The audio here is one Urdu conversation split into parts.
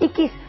21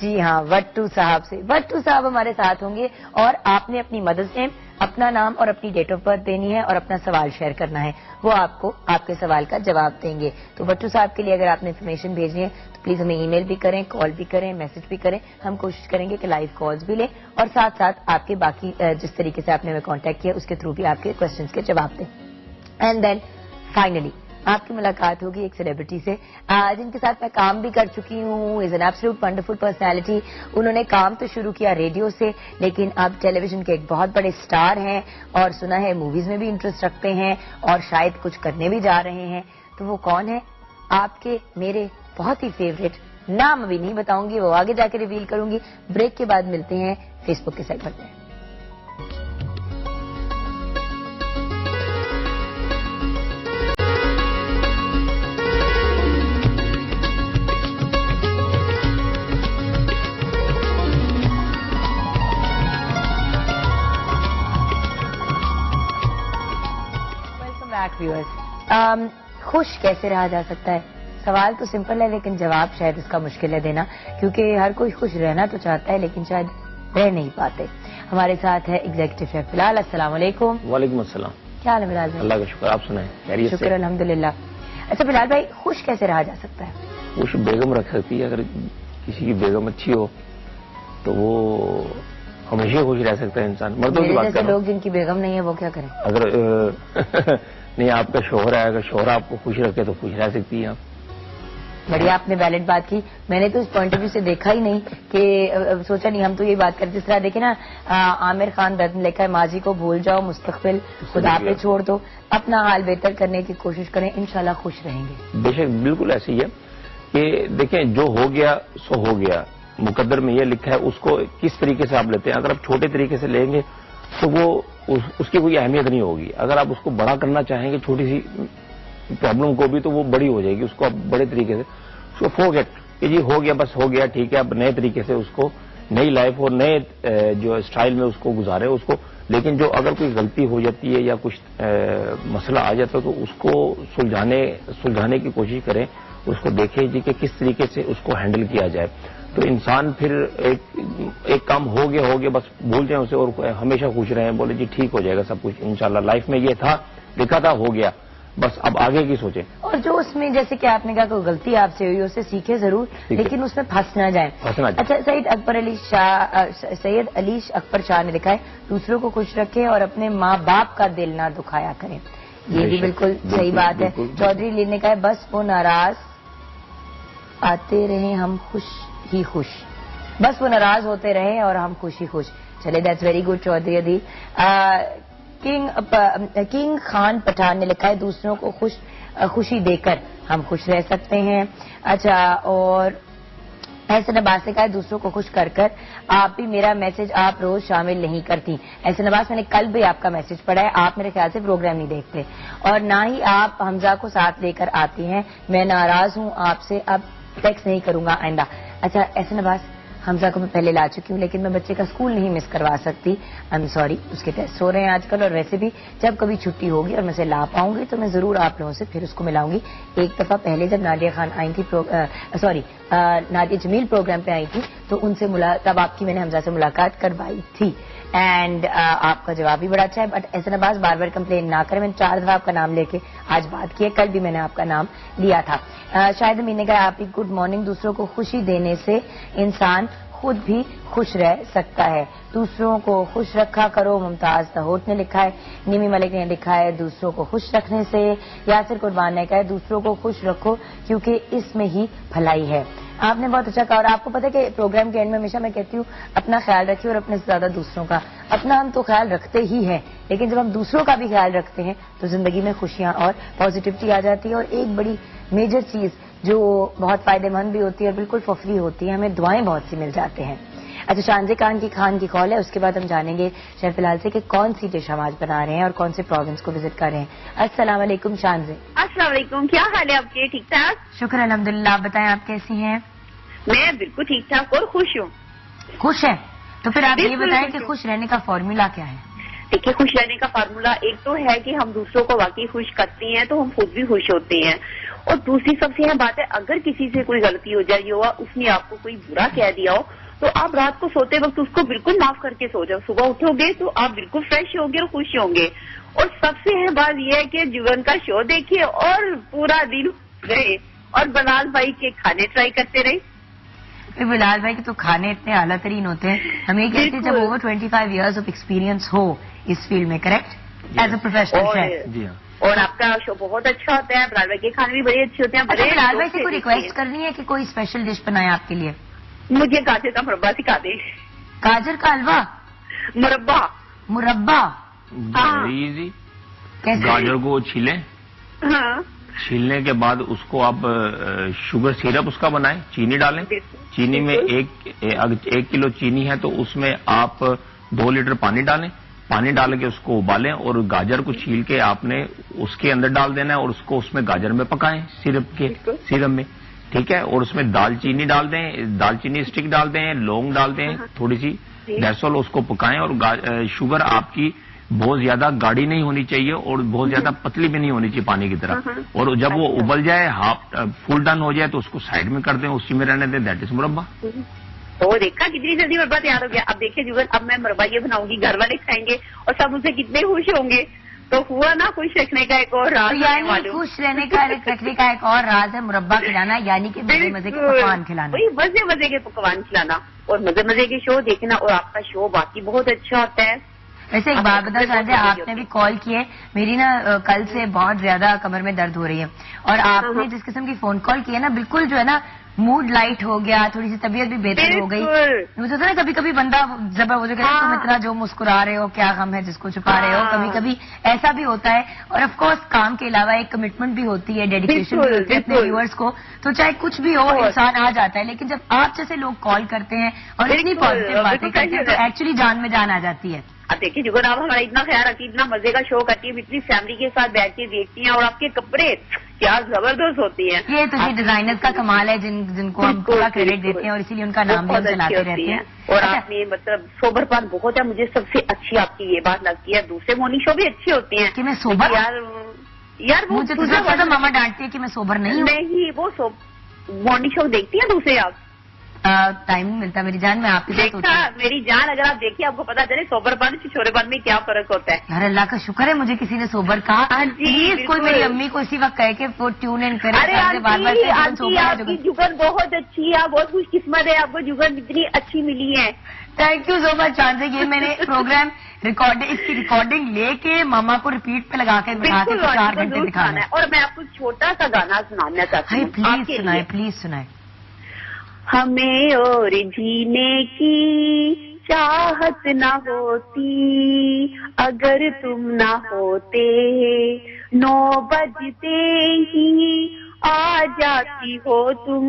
جی ہاں، وٹو صاحب سے. وٹو صاحب ہمارے ساتھ ہوں گے اور آپ نے اپنی مدرس نیم، اپنا نام اور اپنی ڈیٹ آف برتھ دینی ہے اور اپنا سوال شیئر کرنا ہے. وہ آپ کو آپ کے سوال کا جواب دیں گے. تو وٹو صاحب کے لیے اگر آپ نے انفارمیشن بھیجنی ہے تو پلیز ہمیں ای میل بھی کریں، کال بھی کریں، میسج بھی کریں. ہم کوشش کریں گے کہ لائیو کالز بھی لیں اور ساتھ ساتھ آپ کے باقی جس طریقے سے آپ نے ہمیں کانٹیکٹ کیا اس کے تھرو بھی آپ کے کوشچنس کے جواب دیں. اینڈ دین فائنلی آپ کی ملاقات ہوگی ایک سیلیبریٹی سے جن کے ساتھ میں کام بھی کر چکی ہوں. Is an absolute wonderful personality. انہوں نے کام تو شروع کیا ریڈیو سے لیکن اب ٹیلی ویژن کے ایک بہت بڑے سٹار ہیں اور سنا ہے موویز میں بھی انٹرسٹ رکھتے ہیں اور شاید کچھ کرنے بھی جا رہے ہیں. تو وہ کون ہے؟ آپ کے میرے بہت ہی فیوریٹ. نام ابھی نہیں بتاؤں گی، وہ آگے جا کے ریویل کروں گی. بریک کے بعد ملتے ہیں فیس بک کے سیگمنٹ میں. خوش کیسے رہا جا سکتا ہے؟ سوال تو سمپل ہے لیکن جواب شاید اس کا مشکل ہے دینا، کیونکہ ہر کوئی خوش رہنا تو چاہتا ہے لیکن شاید رہ نہیں پاتے. ہمارے ساتھ ہے ایگزیکٹو شیف بلال. السلام علیکم. وعلیکم السلام. کیا حال ہے بلال بھائی؟ اللہ کا شکر، آپ سنائیں؟ خیریت سے؟ شکر الحمدللہ. اچھا بلال بھائی، خوش کیسے رہا جا سکتا ہے؟ خوش بیگم رکھ سکتی ہے. اگر کسی کی بیگم اچھی ہو تو وہ ہمیشہ خوش رہ سکتا ہے انسان. مردوں کی بات کر رہا ہوں. لوگ جن کی بیگم نہیں ہے وہ کیا کریں؟ اگر نہیں آپ کا شوہر ہے، اگر شوہر آپ کو خوش رکھے تو خوش رہ سکتی ہیں آپ. بڑھیا آپ نے ویلڈ بات کی. میں نے تو اس پوائنٹ آف ویو سے دیکھا ہی نہیں کہ سوچا نہیں. ہم تو یہ بات کرتے جس طرح دیکھیں نا عامر خان رتن لکھا ہے ماضی کو بھول جاؤ مستقبل خدا پہ چھوڑ دو، اپنا حال بہتر کرنے کی کوشش کریں، انشاءاللہ خوش رہیں گے. بے شک بالکل ایسے ہی ہے کہ دیکھیں جو ہو گیا سو ہو گیا. مقدر میں یہ لکھا ہے، اس کو کس طریقے سے آپ لیتے ہیں. اگر آپ چھوٹے طریقے سے لیں گے تو وہ اس کی کوئی اہمیت نہیں ہوگی. اگر آپ اس کو بڑا کرنا چاہیں گے چھوٹی سی پرابلم کو بھی تو وہ بڑی ہو جائے گی. اس کو آپ بڑے طریقے سے اس کو فورگیٹ کہ جی ہو گیا بس ہو گیا ٹھیک ہے. اب نئے طریقے سے اس کو نئی لائف اور نئے جو اسٹائل میں اس کو گزارے اس کو. لیکن جو اگر کوئی غلطی ہو جاتی ہے یا کچھ مسئلہ آ جاتا ہے تو اس کو سلجھانے کی کوشش کریں. اس کو دیکھیں جی کہ کس طریقے سے اس کو ہینڈل کیا جائے. تو انسان پھر ایک کام ہو گیا بس بھول جائیں اسے اور ہمیشہ خوش رہیں. بولے جی ٹھیک ہو جائے گا سب کچھ انشاءاللہ. لائف میں یہ تھا لکھا تھا ہو گیا بس اب آگے کی سوچیں. اور جو اس میں جیسے کہ آپ نے کہا کوئی غلطی آپ سے ہوئی اسے سیکھے ضرور لیکن اس میں پھنس نہ جائیں. اچھا سید علی اکبر شاہ نے لکھا ہے دوسروں کو خوش رکھیں اور اپنے ماں باپ کا دل نہ دکھایا کریں. یہ بھی بالکل صحیح بات ہے. چودھری علی نے کہا ہے بس وہ ناراض آتے رہیں ہم خوش ہی خوش. بس وہ ناراض ہوتے رہیں اور ہم خوش ہی خوش. چلے that's very good Chaudhry Ali. King Khan Pathan نے لکھا ہے دوسروں کو خوشی دے کر ہم خوش رہ سکتے ہیں. اچھا اور ایسے نباس نے کہا ہے دوسروں کو خوش کر کر آپ بھی میرا میسج آپ روز شامل نہیں کرتی. ایسے نباس میں نے کل بھی آپ کا میسج پڑھا ہے. آپ میرے خیال سے پروگرام نہیں دیکھتے اور نہ ہی آپ حمزہ کو ساتھ لے کر آتی ہیں. میں ناراض ہوں آپ سے، اب ٹیکس نہیں کروں گا آئندہ. اچھا ایسے نباس حمزہ کو میں پہلے لا چکی ہوں لیکن میں بچے کا اسکول نہیں مس کروا سکتی. آئی ایم سوری، اس کے ٹیسٹ ہو رہے ہیں آج کل اور ویسے بھی جب کبھی چھٹی ہوگی اور میں اسے لا پاؤں گی تو میں ضرور آپ لوگوں سے پھر اس کو ملاؤں گی. ایک دفعہ پہلے جب نادیہ خان آئی تھی نادیہ جمیل پروگرام پہ آئی تھی تو ان سے تب آپ کی میں نے حمزہ سے ملاقات کروائی تھی اینڈ آپ کا جواب بھی بڑا اچھا ہے. بٹ ایسے نباز بار بار کمپلین نہ کریں. میں نے 4 دفعہ آپ کا نام لے کے آج بات کی ہے، کل بھی میں نے آپ کا نام لیا تھا. شاید امین نے کہا آپ کی گڈ مارننگ. دوسروں کو خوشی دینے سے انسان خود بھی خوش رہ سکتا ہے. دوسروں کو خوش رکھا کرو. ممتاز دہوت نے لکھا ہے. نیمی ملک نے لکھا ہے دوسروں کو خوش رکھنے سے. یاسر قربان نے کہا ہے دوسروں کو خوش رکھو کیونکہ اس میں ہی بھلائی ہے. آپ نے بہت اچھا کہا اور آپ کو پتا ہے کہ پروگرام کے اینڈ میں ہمیشہ میں کہتی ہوں اپنا خیال رکھیے اور اپنے سے زیادہ دوسروں کا. اپنا ہم تو خیال رکھتے ہی ہیں لیکن جب ہم دوسروں کا بھی خیال رکھتے ہیں تو زندگی میں خوشیاں اور پازیٹیوٹی آ جاتی ہے. اور ایک بڑی میجر چیز جو بہت فائدہ مند بھی ہوتی ہے اور بالکل فور فری ہوتی ہے، ہمیں دعائیں بہت سی مل جاتے ہیں. اچھا شانزے خان کی کال ہے، اس کے بعد ہم جانیں گے شیف بلال سے کہ کون سی ڈش ہم آج بنا رہے ہیں اور کون سے پروونس کو وزٹ کر رہے ہیں. السلام علیکم شانزے. السلام علیکم، کیا حال ہے آپ کے؟ ٹھیک ٹھاک؟ شکر الحمدللہ. آپ بتائیں آپ کیسی ہیں؟ میں بالکل ٹھیک ٹھاک اور خوش ہوں. خوش ہیں تو پھر آپ یہ بتائیں کہ خوش رہنے کا فارمولا کیا ہے؟ دیکھیے خوش رہنے کا فارمولا ایک تو ہے کہ ہم دوسروں کو واقعی خوش کرتے ہیں تو ہم خود بھی خوش ہوتے ہیں اور دوسری سب سے اہم بات ہے اگر کسی سے کوئی غلطی ہو جائے ہوا اس نے آپ کو کوئی برا کہہ دیا ہو تو آپ رات کو سوتے وقت اس کو بالکل معاف کر کے سو جاؤ. صبح اٹھو گے تو آپ بالکل فریش ہوں گے اور خوش ہوں گے. اور سب سے اہم بات یہ ہے کہ جگن کا شو دیکھیے اور پورا دن رہے اور بلال بھائی کے کھانے ٹرائی کرتے رہے. بلال بھائی کے تو کھانے اتنے اعلیٰ ترین ہوتے ہیں. ہم یہ کہتے ہیں جب اوور 25 ایئرز آف ایکسپیرینس ہو اس فیلڈ میں, correct, as a professional chef. جی ہاں. اور آپ کا شو بہت اچھا ہوتا ہے. بلال بھائی کے کھانے بھی بڑے اچھے ہوتے ہیں. اچھا, بڑے بلال بھائی شوق سے کوئی دیکھتے ریکویسٹ کرنی ہے کہ کوئی اسپیشل ڈش بنائے آپ کے لیے؟ ہیں. مجھے گاجر کا مربع سکھا دیں. گاجر کا حلوہ, مربع. مربع ویری ایزی. کیسے؟ گاجر کو چھیلیں, ہاں چھیلنے کے بعد اس کو آپ شوگر سیرپ اس کا بنائیں, چینی ڈالیں. چینی میں 1 کلو چینی ہے تو اس میں آپ 2 لیٹر پانی ڈالیں. پانی ڈال کے اس کو ابالیں اور گاجر کو چھیل کے آپ نے اس کے اندر ڈال دینا ہے اور اس کو اس میں گاجر میں پکائیں سیرپ میں, ٹھیک ہے. اور اس میں دال چینی ڈال دیں, دال چینی اسٹک ڈال دیں, لونگ ڈال دیں تھوڑی سی, ڈیسول, اس کو پکائیں. اور شوگر آپ کی بہت زیادہ گاڑی نہیں ہونی چاہیے اور بہت زیادہ پتلی بھی نہیں ہونی چاہیے پانی کی طرح. اور جب وہ ابل جائے, فل ڈن ہو جائے تو اس کو سائڈ میں کر دیں, اسی میں رہنے دیں. دیٹ از مربع. تو دیکھا کتنی جلدی مربع تیار ہو گیا. اب دیکھیے جگن, اب میں مربع یہ بناؤں گی, گھر والے کھائیں گے اور سب ان سے کتنے خوش ہوں گے. تو ہوا نا خوش رکھنے کا ایک اور راز. یعنی خوش رکھنے کا ایک اور راز ہے مربع کھلانا, یعنی کہ مزے مزے کے پکوان کھلانا. وہی مزے مزے کے پکوان کھلانا اور مزے مزے کے شو دیکھنا. اور آپ کا شو باقی بہت اچھا ہوتا ہے. ویسے ایک بات بتا چاہتے ہیں, آپ نے بھی کال کی ہے, میری نا کل سے بہت زیادہ کمر میں درد ہو رہی ہے اور آپ نے جس قسم کی فون کال کی ہے نا, بالکل جو ہے نا موڈ لائٹ ہو گیا, تھوڑی سی طبیعت بھی بہتر ہو گئی. مجھے نا کبھی کبھی بندہ جب وہ جو تم اتنا جو مسکرا رہے ہو, کیا غم ہے جس کو چھپا رہے ہو, کبھی کبھی ایسا بھی ہوتا ہے. اور آف کورس کام کے علاوہ ایک کمٹمنٹ بھی ہوتی ہے, ڈیڈیکیشن بھی ہوتی ہے اپنے ویورز کو, تو چاہے کچھ بھی ہو انسان آ جاتا ہے. لیکن جب آپ جیسے لوگ کال کرتے ہیں اور اتنی پازیٹیو باتیں کرتے ہیں تو ایکچولی جان میں جان آ جاتی ہے. اب دیکھیے جگن, آپ ہمارا اتنا خیال رکھتی, اتنا مزے کا شو کرتی ہے, اتنی فیملی کے ساتھ بیٹھ کے دیکھتی ہیں اور آپ کے کپڑے کیا زبردست ہوتی ہیں. یہ تو ڈیزائنرز کا کمال ہے جن کو ہم پورا کریڈٹ دیتے ہیں اور اسی لیے ان کا نام بھی ہم چلاتے رہتے ہیں. اور آپ نے مطلب سوبر پان بہت ہے. مجھے سب سے اچھی آپ کی یہ بات لگتی ہے. دوسرے مارننگ شو بھی اچھے ہوتے ہیں کہ میں سوبر, یار مجھے تو سب سے ماما ڈانٹتی ہے کہ میں سوبر نہیں ہوں. نہیں, وہ مارننگ شو دیکھتی ہیں دوسرے آپ؟ ٹائم نہیں ملتا میری جان, میں آپ کے ساتھ ہوتی ہوں. میری جان, اگر آپ دیکھیے آپ کو پتا چلے سوبر پان چھوڑے پان میں کیا فرق ہوتا ہے. یار اللہ کا شکر ہے مجھے کسی نے سوبر کہا. پلیز کوئی میری امی کو اسی وقت کہے کہ وہ ٹیون ان کرے. آپ کی جگن بہت اچھی ہے, بہت خوش قسمت ہے, آپ کو جگن اتنی اچھی ملی ہے. تھینک یو سو مچ چاند. یہ میں نے پروگرام اس کی ریکارڈنگ لے کے ماما کو ریپیٹ پہ لگا کے بنا کے 4 گھنٹے دکھانا ہے. اور میں آپ کو چھوٹا سا گانا سنانا چاہتی ہوں. پلیز سنائے, پلیز سنائے. ہمیں اور جینے کی چاہت نہ ہوتی اگر تم نہ ہوتے, 9 بجتے ہی آ جاتی ہو تم,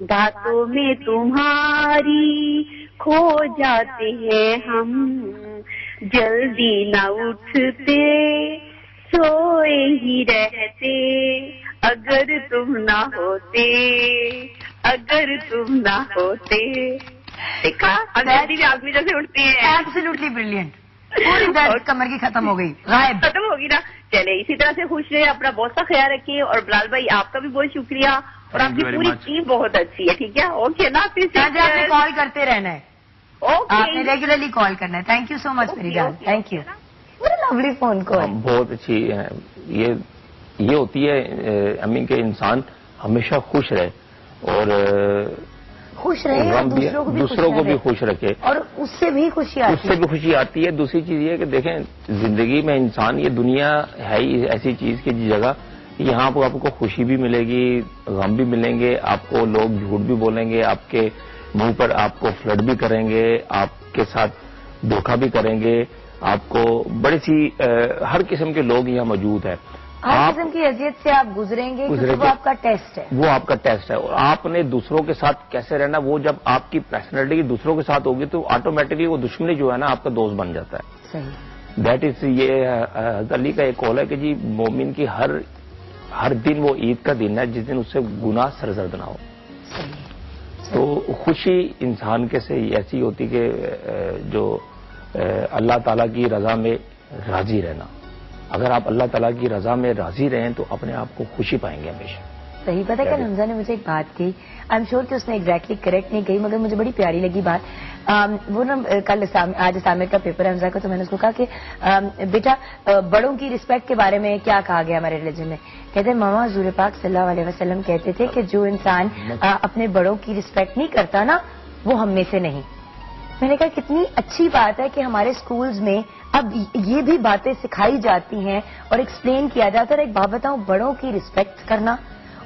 باتوں میں تمہاری کھو جاتے ہیں ہم, جلدی نہ اٹھتے سوئے ہی رہتے اگر تم نہ ہوتے, اگر تم نہ ہوتے. دیکھا جلدی آدمی جیسے اٹھتی ہے. Absolutely brilliant. پوری درد کمر کی ختم ہو گئی, غائب ختم ہوگی نا. چلے اسی طرح سے خوش رہے, اپنا بہت سا خیال رکھیے. اور بلال بھائی آپ کا بھی بہت شکریہ, اور آپ کی پوری ٹیم بہت اچھی ہے. ٹھیک ہے, اوکے نا, پھر آپ نے کال کرتے رہنا ہے, آپ نے ریگولرلی کال کرنا ہے. تھینک یو سو مچ میری جان, thank you. Lovely phone call, بہت اچھی ہے. یہ ہوتی ہے امی کہ انسان ہمیشہ خوش رہے اور خوش رہے, دوسروں کو بھی خوش رکھے, اور اس سے بھی خوشی آتی ہے. دوسری چیز یہ کہ دیکھیں زندگی میں انسان, یہ دنیا ہے ہی ایسی چیز کی جگہ یہاں پہ آپ کو خوشی بھی ملے گی, غم بھی ملیں گے, آپ کو لوگ جھوٹ بھی بولیں گے, آپ کے منہ پر آپ کو فلرٹ بھی کریں گے, آپ کے ساتھ دھوکہ بھی کریں گے, آپ کو بڑی سی ہر قسم کے لوگ یہاں موجود ہیں. ہر قسم کی اذیت سے آپ گزریں گے, وہ آپ کا ٹیسٹ ہے. وہ آپ کا ٹیسٹ ہے. اور آپ نے دوسروں کے ساتھ کیسے رہنا, وہ جب آپ کی پرسنالٹی دوسروں کے ساتھ ہوگی تو آٹومیٹکلی وہ دشمنی جو ہے نا آپ کا دوست بن جاتا ہے. صحیح. دیٹ از, یہ حضرت علی کا ایک قول ہے کہ جی مومن کی ہر دن وہ عید کا دن ہے جس دن اس سے گناہ سرزد نہ ہو. تو خوشی انسان کے سے ایسی ہوتی کہ جو اللہ تعالیٰ کی رضا میں راضی رہنا, اگر آپ اللہ تعالیٰ کی رضا میں راضی رہیں تو اپنے آپ کو خوشی پائیں گے ہمیشہ. صحیح. پتہ ہے کہ حمزہ نے مجھے ایک بات کی, آئی ایم شیور کہ اس نے ایگزیکٹلی کریکٹ نہیں کہی, مگر مجھے بڑی پیاری لگی بات. وہ نا کل آج اسامر کا پیپر ہے حمزہ کا, تو میں نے اس کو کہا کہ بیٹا بڑوں کی رسپیکٹ کے بارے میں کیا کہا گیا ہمارے ریلیجن میں. کہتے ہیں ماما حضور پاک صلی اللہ علیہ وسلم کہتے تھے کہ جو انسان اپنے بڑوں کی رسپیکٹ نہیں کرتا نا, وہ ہم میں سے نہیں. میں نے کہا کتنی اچھی بات ہے کہ ہمارے اسکولز میں اب یہ بھی باتیں سکھائی جاتی ہیں اور ایکسپلین کیا جاتا ہے. ایک بات بتاؤں, بڑوں کی رسپیکٹ کرنا,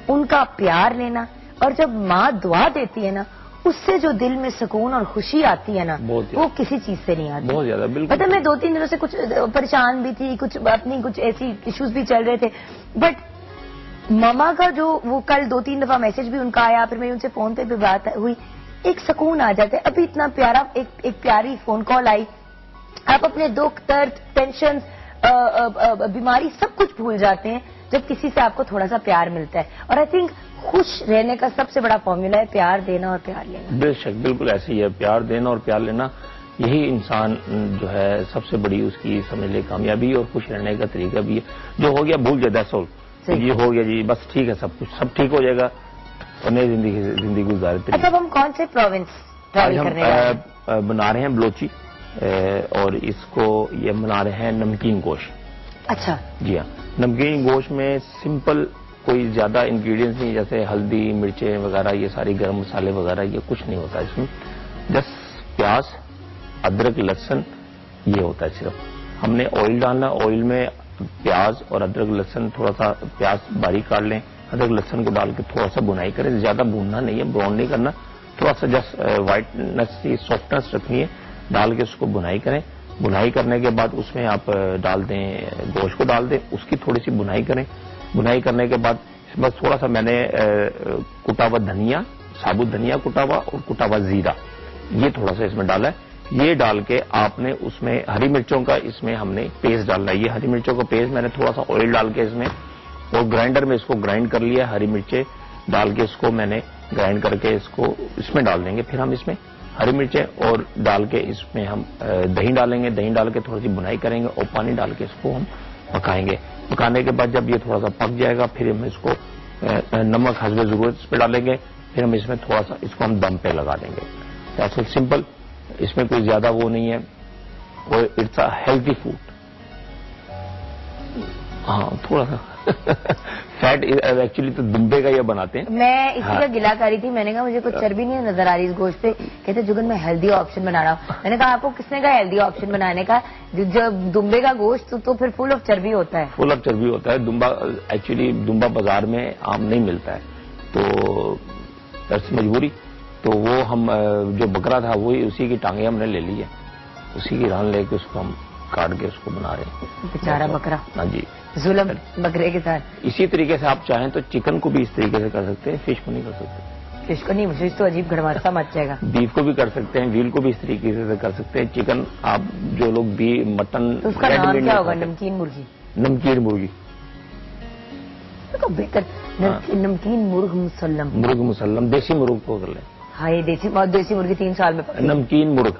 ان کا پیار لینا, اور جب ماں دعا دیتی ہے نا, اس سے جو دل میں سکون اور خوشی آتی ہے نا, وہ کسی چیز سے نہیں آتی. بہت زیادہ. بالکل. مطلب میں 2-3 دنوں سے کچھ پریشان بھی تھی, کچھ اپنی کچھ ایسی ایشوز بھی چل رہے تھے, بٹ ماما کا جو وہ کل 2-3 دفعہ میسج بھی ان کا آیا, پھر میں ان سے فون پہ بھی بات ہوئی, ایک سکون آ جاتا ہے. ابھی اتنا پیارا ایک پیاری فون کال آئی, آپ اپنے دکھ درد ٹینشن بیماری سب کچھ بھول جاتے ہیں جب کسی سے آپ کو تھوڑا سا پیار ملتا ہے. اور آئی تھنک خوش رہنے کا سب سے بڑا فارمولا ہے پیار دینا اور پیار لینا. بے شک بالکل ایسے ہی ہے. پیار دینا اور پیار لینا, یہی انسان جو ہے سب سے بڑی اس کی سمجھ لے کامیابی اور خوش رہنے کا طریقہ بھی ہے. جو ہو گیا بھول جائے, سول یہ ہو گیا جی بس ٹھیک ہے, سب کچھ سب ٹھیک ہو جائے گا اور نئی زندگی گزارتے. اچھا, ہم کون سے پروونس ٹریول کرنے جا رہے ہیں؟ بنا رہے ہیں بلوچی, اور اس کو یہ بنا رہے ہیں نمکین گوشت. اچھا جی ہاں, نمکین گوشت میں سمپل کوئی زیادہ انگریڈینٹس نہیں, جیسے ہلدی مرچیں وغیرہ یہ ساری گرم مسالے وغیرہ یہ کچھ نہیں ہوتا اس میں. جسٹ پیاز ادرک لہسن یہ ہوتا ہے صرف. ہم نے آئل ڈالنا, آئل میں پیاز اور ادرک لہسن, تھوڑا سا پیاز باریک کاٹ لیں, ادرک لہسن کو ڈال کے تھوڑا سا بنائی کریں. زیادہ بھوننا نہیں ہے, براؤن نہیں کرنا, تھوڑا سا جسٹ وائٹنس سافٹنس رکھنی ہے, ڈال کے اس کو بنائی کریں. بنائی کرنے کے بعد اس میں آپ ڈال دیں, گوشت کو ڈال دیں, اس کی تھوڑی سی بنائی کریں. بنائی کرنے کے بعد بس تھوڑا سا میں نے کٹا ہوا دھنیا, ثابت دھنیا کٹا ہوا اور کٹا ہوا زیرہ یہ تھوڑا سا اس میں ڈالا ہے. یہ ڈال کے آپ نے اس میں ہری مرچوں کا اس میں ہم نے پیسٹ ڈالنا ہے. یہ ہری مرچوں کا پیسٹ میں نے تھوڑا سا آئل ڈال کے اس میں اور گرائنڈر میں اس کو گرائنڈ کر لیا. ہری مرچیں ڈال کے اس کو میں نے گرائنڈ کر کے اس کو اس میں ڈال دیں گے. پھر ہم اس میں ہری مرچیں اور ڈال کے اس میں ہم دہی ڈالیں گے. دہی ڈال کے تھوڑی سی بنائی کریں گے اور پانی ڈال کے اس کو ہم پکائیں گے. پکانے کے بعد جب یہ تھوڑا سا پک جائے گا پھر ہم اس کو نمک حسب ضرورت اس پہ ڈالیں گے. پھر ہم اس میں تھوڑا سا اس کو ہم دم پہ لگا دیں گے. دیٹس سمپل, اس میں کوئی زیادہ وہ نہیں ہے, اور اٹس اے ہیلتھی فوڈ. ہاں تھوڑا سا فیٹ ایکچولی تو دمبے کا یہ بناتے ہیں. میں اسی کا گلا کر رہی تھی, میں نے کہا مجھے کچھ چربی نہیں نظر آ رہی اس گوشت پہ. کہتے جگن میں ہیلدی آپشن بنا رہا ہوں. میں نے کہا آپ کو کس نے کہا ہیلدی آپشن بنانے کا, جب دمبے کا گوشت تو پھر فل آف چربی ہوتا ہے. فل آف چربی ہوتا ہے. دمبا ایکچولی دمبا بازار میں عام نہیں ملتا ہے, تو مجبوری. تو وہ ہم جو بکرا تھا وہی اسی کی ٹانگیں ہم نے لے لی ہے, اسی کی ران لے کے اس کو ہم کاٹ کے اس کو بنا رہے ہیں. بیچارہ بکرا, ہاں جی, ظلم بکرے کے ساتھ. اسی طریقے سے آپ چاہیں تو چکن کو بھی اس طریقے سے کر سکتے ہیں, فش کو نہیں کر سکتے. فش کو نہیں, مجھے تو عجیب گڑماتا مچ جائے گا. بیف کو بھی کر سکتے ہیں, ویل کو بھی اس طریقے سے کر سکتے ہیں. چکن آپ جو لوگ بھی مٹن, تو اس کا نام کیا ہوگا؟ نمکین مرغی. نمکین مرغی بہتر, نمکین مرغ مسلم. مرغ مسلم, دیسی مرغ کو کر لیں. ہاں یہ دیسی مرغی 3 سال میں پکی. نمکین مرغ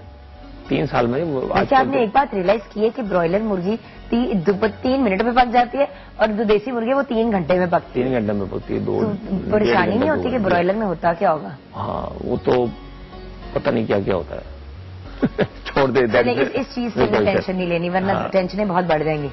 3 سال میں. اچھا, آپ نے ایک بات ریئلائز کی ہے کہ برائلر مرغی 3 منٹ میں پک جاتی ہے اور جو دیسی مرغی ہے وہ 3 گھنٹے میں پکتی ہے. 3 گھنٹے میں پکتی ہے. پریشانی نہیں ہوتی کہ برائلر میں ہوتا کیا ہوگا؟ ہاں وہ تو پتہ نہیں کیا کیا ہوتا ہے. چھوڑ دے, اس چیز سے ٹینشن نہیں لینی ورنہ ٹینشنیں بہت بڑھ جائیں گی.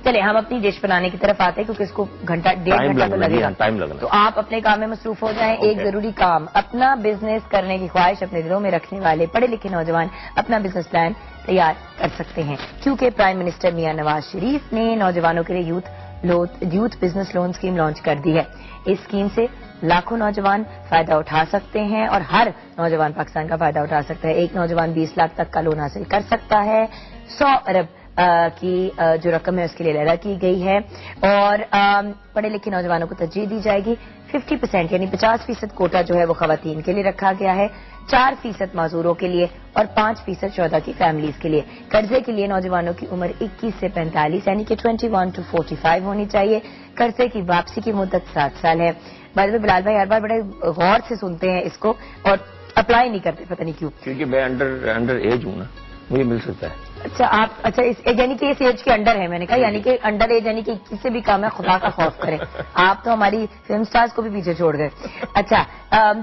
چلے ہم اپنی ڈش بنانے کی طرف آتے ہیں کیونکہ اس کو 1.5 گھنٹہ تو لگے گا. ٹائم لگنا. تو آپ اپنے کام میں مصروف ہو جائیں. ایک ضروری کام, اپنا بزنس کرنے کی خواہش اپنے دلوں میں رکھنے والے پڑھے لکھے نوجوان اپنا بزنس پلان تیار کر سکتے ہیں, کیونکہ پرائم منسٹر میاں نواز شریف نے نوجوانوں کے لیے youth business loan scheme launch کر دی ہے. اس اسکیم سے لاکھوں نوجوان فائدہ اٹھا سکتے ہیں اور ہر نوجوان پاکستان کا فائدہ اٹھا سکتا ہے. ایک نوجوان 20 لاکھ تک کا لون حاصل کر سکتا ہے. 100 ارب کی جو رقم ہے اس کے لیے ادا کی گئی ہے, اور پڑھے لکھے نوجوانوں کو ترجیح دی جائے گی. 50% یعنی 50% کوٹا جو ہے وہ خواتین کے لیے رکھا گیا ہے, 4% معذوروں کے لیے اور 5% شہداء کی فیملیز کے لیے. قرضے کے لیے نوجوانوں کی عمر 21 سے 45 یعنی کہ 21 to 45 ہونی چاہیے. قرضے کی واپسی کی مدت 7 سال ہے. بعد میں بلال بھائی ہر بار بڑے غور سے سنتے ہیں اس کو اور اپلائی نہیں کرتے, پتہ نہیں کیوں. کیونکہ میں انڈر ایج ہوں نا, مجھے مل سکتا ہے. اچھا آپ اچھا یعنی کہ اس ایج کے انڈر ہے. میں نے کہا یعنی کہ انڈر ایج یعنی کہ 21 سے بھی کم ہے. خدا کا خوف کرے. آپ تو ہماری فلم سٹارز کو بھی پیچھے چھوڑ گئے. اچھا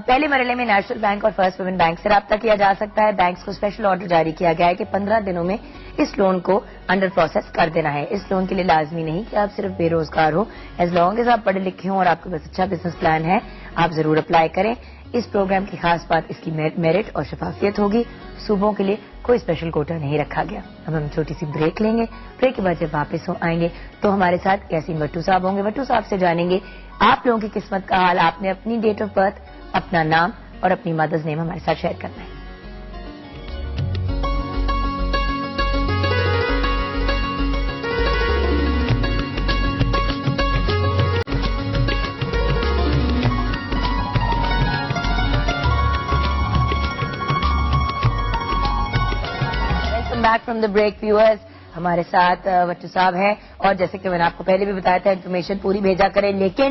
پہلے مرحلے میں نیشنل بینک اور فرسٹ ویمن بینک سے رابطہ کیا جا سکتا ہے. بینکس کو اسپیشل آرڈر جاری کیا گیا ہے کہ 15 دنوں میں اس لون کو انڈر پروسیس کر دینا ہے. اس لون کے لیے لازمی نہیں کہ آپ صرف بے روزگار ہو. ایز لانگ ایز آپ پڑھے لکھے ہوں اور آپ کے پاس اچھا بزنس پلان ہے آپ ضرور اپلائی کریں. اس پروگرام کی خاص بات اس کی میرٹ اور شفافیت ہوگی. صوبوں کے لیے کوئی اسپیشل کوٹا نہیں رکھا گیا. اب ہم چھوٹی سی بریک لیں گے. بریک کے بعد جب واپس آئیں گے تو ہمارے ساتھ یاسین بٹو صاحب ہوں گے. بٹو صاحب سے جانیں گے آپ لوگوں کی قسمت کا حال. آپ نے اپنی ڈیٹ آف برتھ, اپنا نام اور اپنی مدرز نیم ہمارے ساتھ شیئر کرنا ہے. Back from the break viewers, ہمارے ساتھ بٹو صاحب ہیں اور جیسے کہ میں نے آپ کو پہلے بھی بتایا تھا انفارمیشن پوری بھیجا کریں, لیکن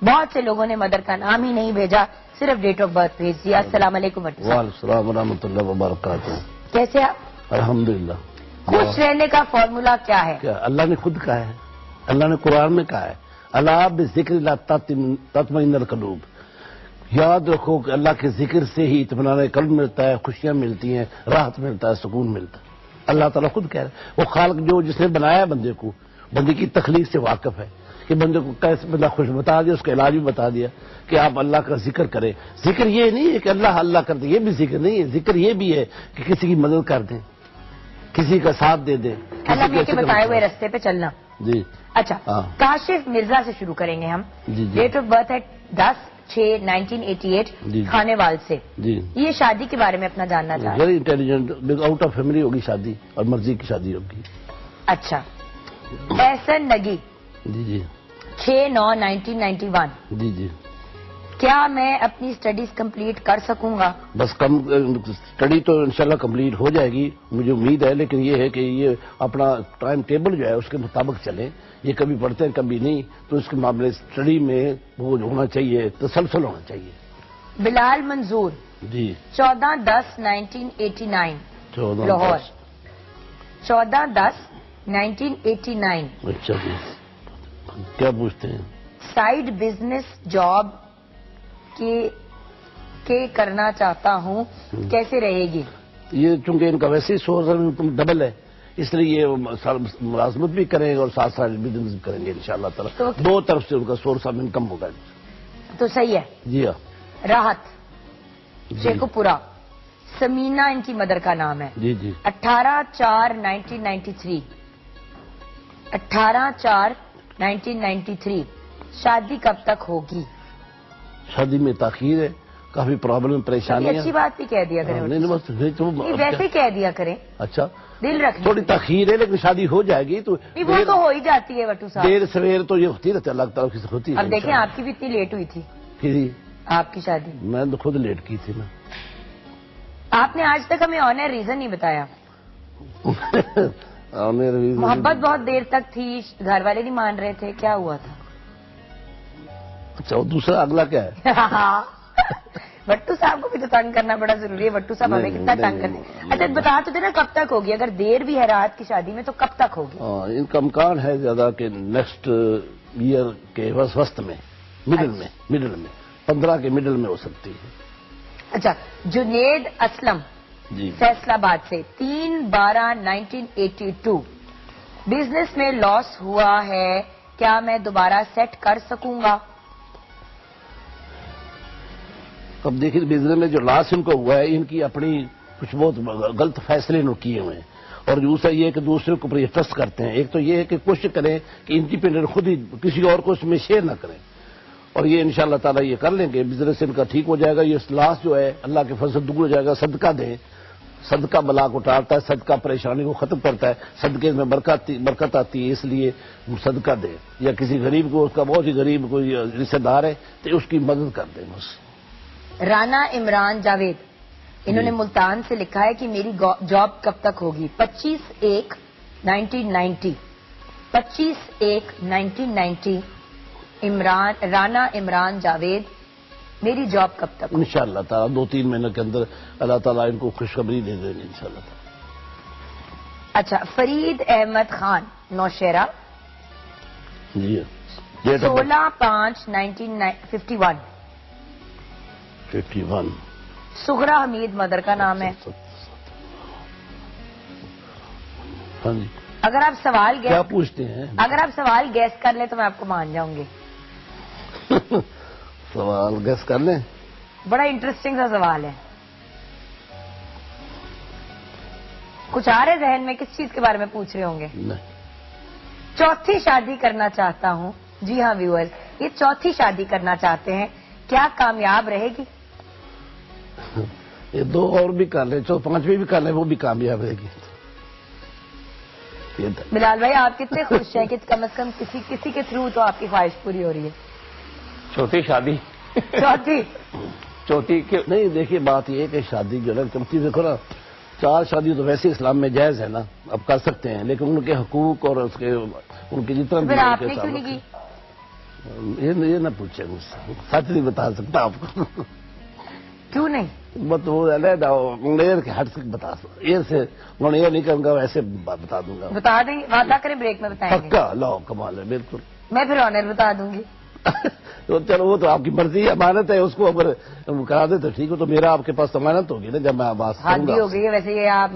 بہت سے لوگوں نے مدر کا نام ہی نہیں بھیجا, صرف ڈیٹ آف برتھ بھیج دیا. السلام علیکم بٹو صاحب. وعلیکم السلام ورحمۃ اللہ وبرکاتہ. کیسے آپ؟ الحمدللہ. خوش رہنے کا فارمولا کیا ہے؟ کیا اللہ نے خود کہا ہے, اللہ نے قرآن میں کہا ہے اللہ بذکر اللہ تطمئن القلوب. یاد رکھو کہ اللہ کے ذکر سے ہی اطمینان قلب ملتا ہے, خوشیاں ملتی ہیں, راحت ملتا ہے, سکون ملتا ہے. اللہ تعالیٰ خود کہہ رہا ہے. وہ خالق جو جس نے بنایا بندے کو, بندے کی تخلیق سے واقف ہے کہ بندے کو کیسے بندہ خوش بتا دیا, اس کا علاج بھی بتا دیا کہ آپ اللہ کا ذکر کریں. ذکر یہ نہیں ہے کہ اللہ اللہ کر دیں, یہ بھی ذکر نہیں ہے. ذکر یہ بھی ہے کہ کسی کی مدد کر دیں, کسی کا ساتھ دے دیں, اللہ کے بتائے ہوئے راستے پہ چلنا. جی اچھا کاشف مرزا سے شروع کریں گے ہم. ڈیٹ آف برتھ ہے 10/6/1988, کھانے وال سے. جی یہ شادی کے بارے میں اپنا جاننا چاہ رہے ہیں. Very intelligent, out of family ہوگی شادی اور مرضی کی شادی ہوگی. اچھا احسن نگی, جی جی 6/9/1991. جی جی کیا میں اپنی اسٹڈیز کمپلیٹ کر سکوں گا؟ بس کم اسٹڈی تو انشاءاللہ کمپلیٹ ہو جائے گی, مجھے امید ہے, لیکن یہ ہے کہ یہ اپنا ٹائم ٹیبل جو ہے اس کے مطابق چلیں. یہ کبھی پڑھتے ہیں کبھی نہیں, تو اس کے معاملے اسٹڈی میں وہ ہونا چاہیے, تسلسل ہونا چاہیے. بلال منظور جی 14/10/1989 لاہور. 14/10/1989. اچھا جی, کیا پوچھتے ہیں؟ سائڈ بزنس جاب کے کرنا چاہتا ہوں, کیسے رہے گی؟ یہ چونکہ ان کا ویسے ہی سورس انکم ڈبل ہے, اس لیے یہ ملازمت بھی کریں گے اور ساتھ ساتھ بزنس بھی کریں گے انشاءاللہ تعالیٰ. دو طرف سے ان کا سورس آف انکم ہوگا. تو صحیح ہے. جی ہاں. راحت شیخو پورا, سمینا ان کی مدر کا نام ہے. جی جی 18/4/1993. 18/4/1993. شادی کب تک ہوگی؟ شادی میں تاخیر ہے, کافی پرابلم پریشانی اچھی بات بھی کہہ دیا کریں, ویسے ہی کہہ دیا کریں. اچھا دل رکھ تھوڑی تاخیر ہے لیکن شادی ہو جائے گی. تو وہ تو ہو ہی جاتی ہے بٹو صاحب, دیر سویر تو یہ ہوتی رہتی ہے, اللہ تعالیٰ کی ہوتی ہے. اب دیکھیں آپ کی بھی اتنی لیٹ ہوئی تھی پھر آپ کی شادی, میں تو خود لیٹ کی تھی نا. آپ نے آج تک ہمیں آنر ریزن نہیں بتایا. محبت بہت دیر تک تھی, گھر والے نہیں مان رہے تھے, کیا ہوا تھا؟ اچھا وہ دوسرا اگلا کیا ہے؟ بٹو صاحب کو بھی تو تنگ کرنا بڑا ضروری ہے. بٹو صاحب ہمیں کتنا تنگ کرتے ہیں. اچھا بتا تو دینا کب تک ہوگی, اگر دیر بھی ہے رات کی شادی میں تو کب تک ہوگی؟ ان کا امکان ہے زیادہ کہ نیکسٹ ایئر کے وسط میں, مڈل میں 15 کے مڈل میں ہو سکتی ہے. اچھا جنید اسلم جی فیصلہ آباد سے 3/12/1982. بزنس میں لاس ہوا ہے, کیا میں دوبارہ سیٹ کر سکوں گا؟ اب دیکھیے بزنس میں جو لاس ان کو ہوا ہے, ان کی اپنی کچھ بہت غلط فیصلے انہوں کیے ہوئے ہیں, اور دوسرا یہ ہے کہ دوسرے کو اوپر ٹرسٹ کرتے ہیں. ایک تو یہ ہے کہ کوشش کریں کہ انڈیپینڈنٹ خود ہی کسی اور کو اس میں شیئر نہ کریں, اور یہ انشاءاللہ تعالیٰ یہ کر لیں گے, بزنس ان کا ٹھیک ہو جائے گا. یہ لاس جو ہے اللہ کے فضل سے دگنا ہو جائے گا. صدقہ دیں, صدقہ بلا کو ٹالتا ہے, صدقہ پریشانی کو ختم کرتا ہے, صدقے میں برکت آتی ہے, اس لیے صدقہ دیں. یا کسی غریب کو, اس کا بہت ہی غریب کوئی رشتہ دار ہے تو اس کی مدد کر دیں بس. رانا عمران جاوید, انہوں نے ملتان سے لکھا ہے کہ میری جاب کب تک ہوگی؟ 25/1/1990. 25/1/1990. رانا عمران جاوید, میری جاب کب تک؟ انشاءاللہ تعالیٰ 2-3 مہینے کے اندر اللہ تعالیٰ ان کو خوشخبری دے دیں گے انشاءاللہ تعالیٰ. اچھا فرید احمد خان نوشیرہ جی 16/5/1951 51 سغرا حمید مدر کا نام ہے. ہاں جی اگر آپ سوال کیا پوچھتے ہیں؟ اگر آپ سوال گیس کر لیں تو میں آپ کو مان جاؤں گی. سوال گیس کر لیں. بڑا انٹرسٹنگ سا سوال ہے. کچھ آ رہے ذہن میں کس چیز کے بارے میں پوچھ رہے ہوں گے؟ نہیں. چوتھی شادی کرنا چاہتا ہوں. جی ہاں ویورز، یہ چوتھی شادی کرنا چاہتے ہیں، کیا کامیاب رہے گی؟ یہ 2 اور بھی کر لیں، 5ویں بھی کر لیں، وہ بھی کامیاب رہے گی. بلال بھائی آپ کتنے خوش ہیں کہ کم از کم کسی کے تھرو تو آپ کی خواہش پوری ہو رہی ہے. چوتھی شادی چوتھی نہیں دیکھیے بات یہ ہے کہ شادی جو ہے چوتھی دیکھو نا، 4 شادی تو ویسے اسلام میں جائز ہے نا، اب کر سکتے ہیں، لیکن ان کے حقوق اور اس کے ان کی جتنا پھر آپ نے کیوں نہیں کی؟ یہ نہ پوچھے مجھ سے، سچ نہیں بتا سکتا آپ کو. کیوں نہیں؟ بس وہ لیر کے ہٹ سے بتا یہ سے میں یہ نہیں کروں گا، ویسے بتا دوں گا. بتا دیں، وعدہ کریں بریک میں بتائیں گے. پکا لا کمال ہے بالکل. میں پھر آنر بتا دوں گی. تو چلو وہ تو آپ کی مرضی ہے، امانت ہے، اس کو اگر کرا دے تو ٹھیک ہو، تو میرا آپ کے پاس امانت ہوگی نا جب میں بات کروں حد گا. ہو گئی ہے ویسے، یہ آپ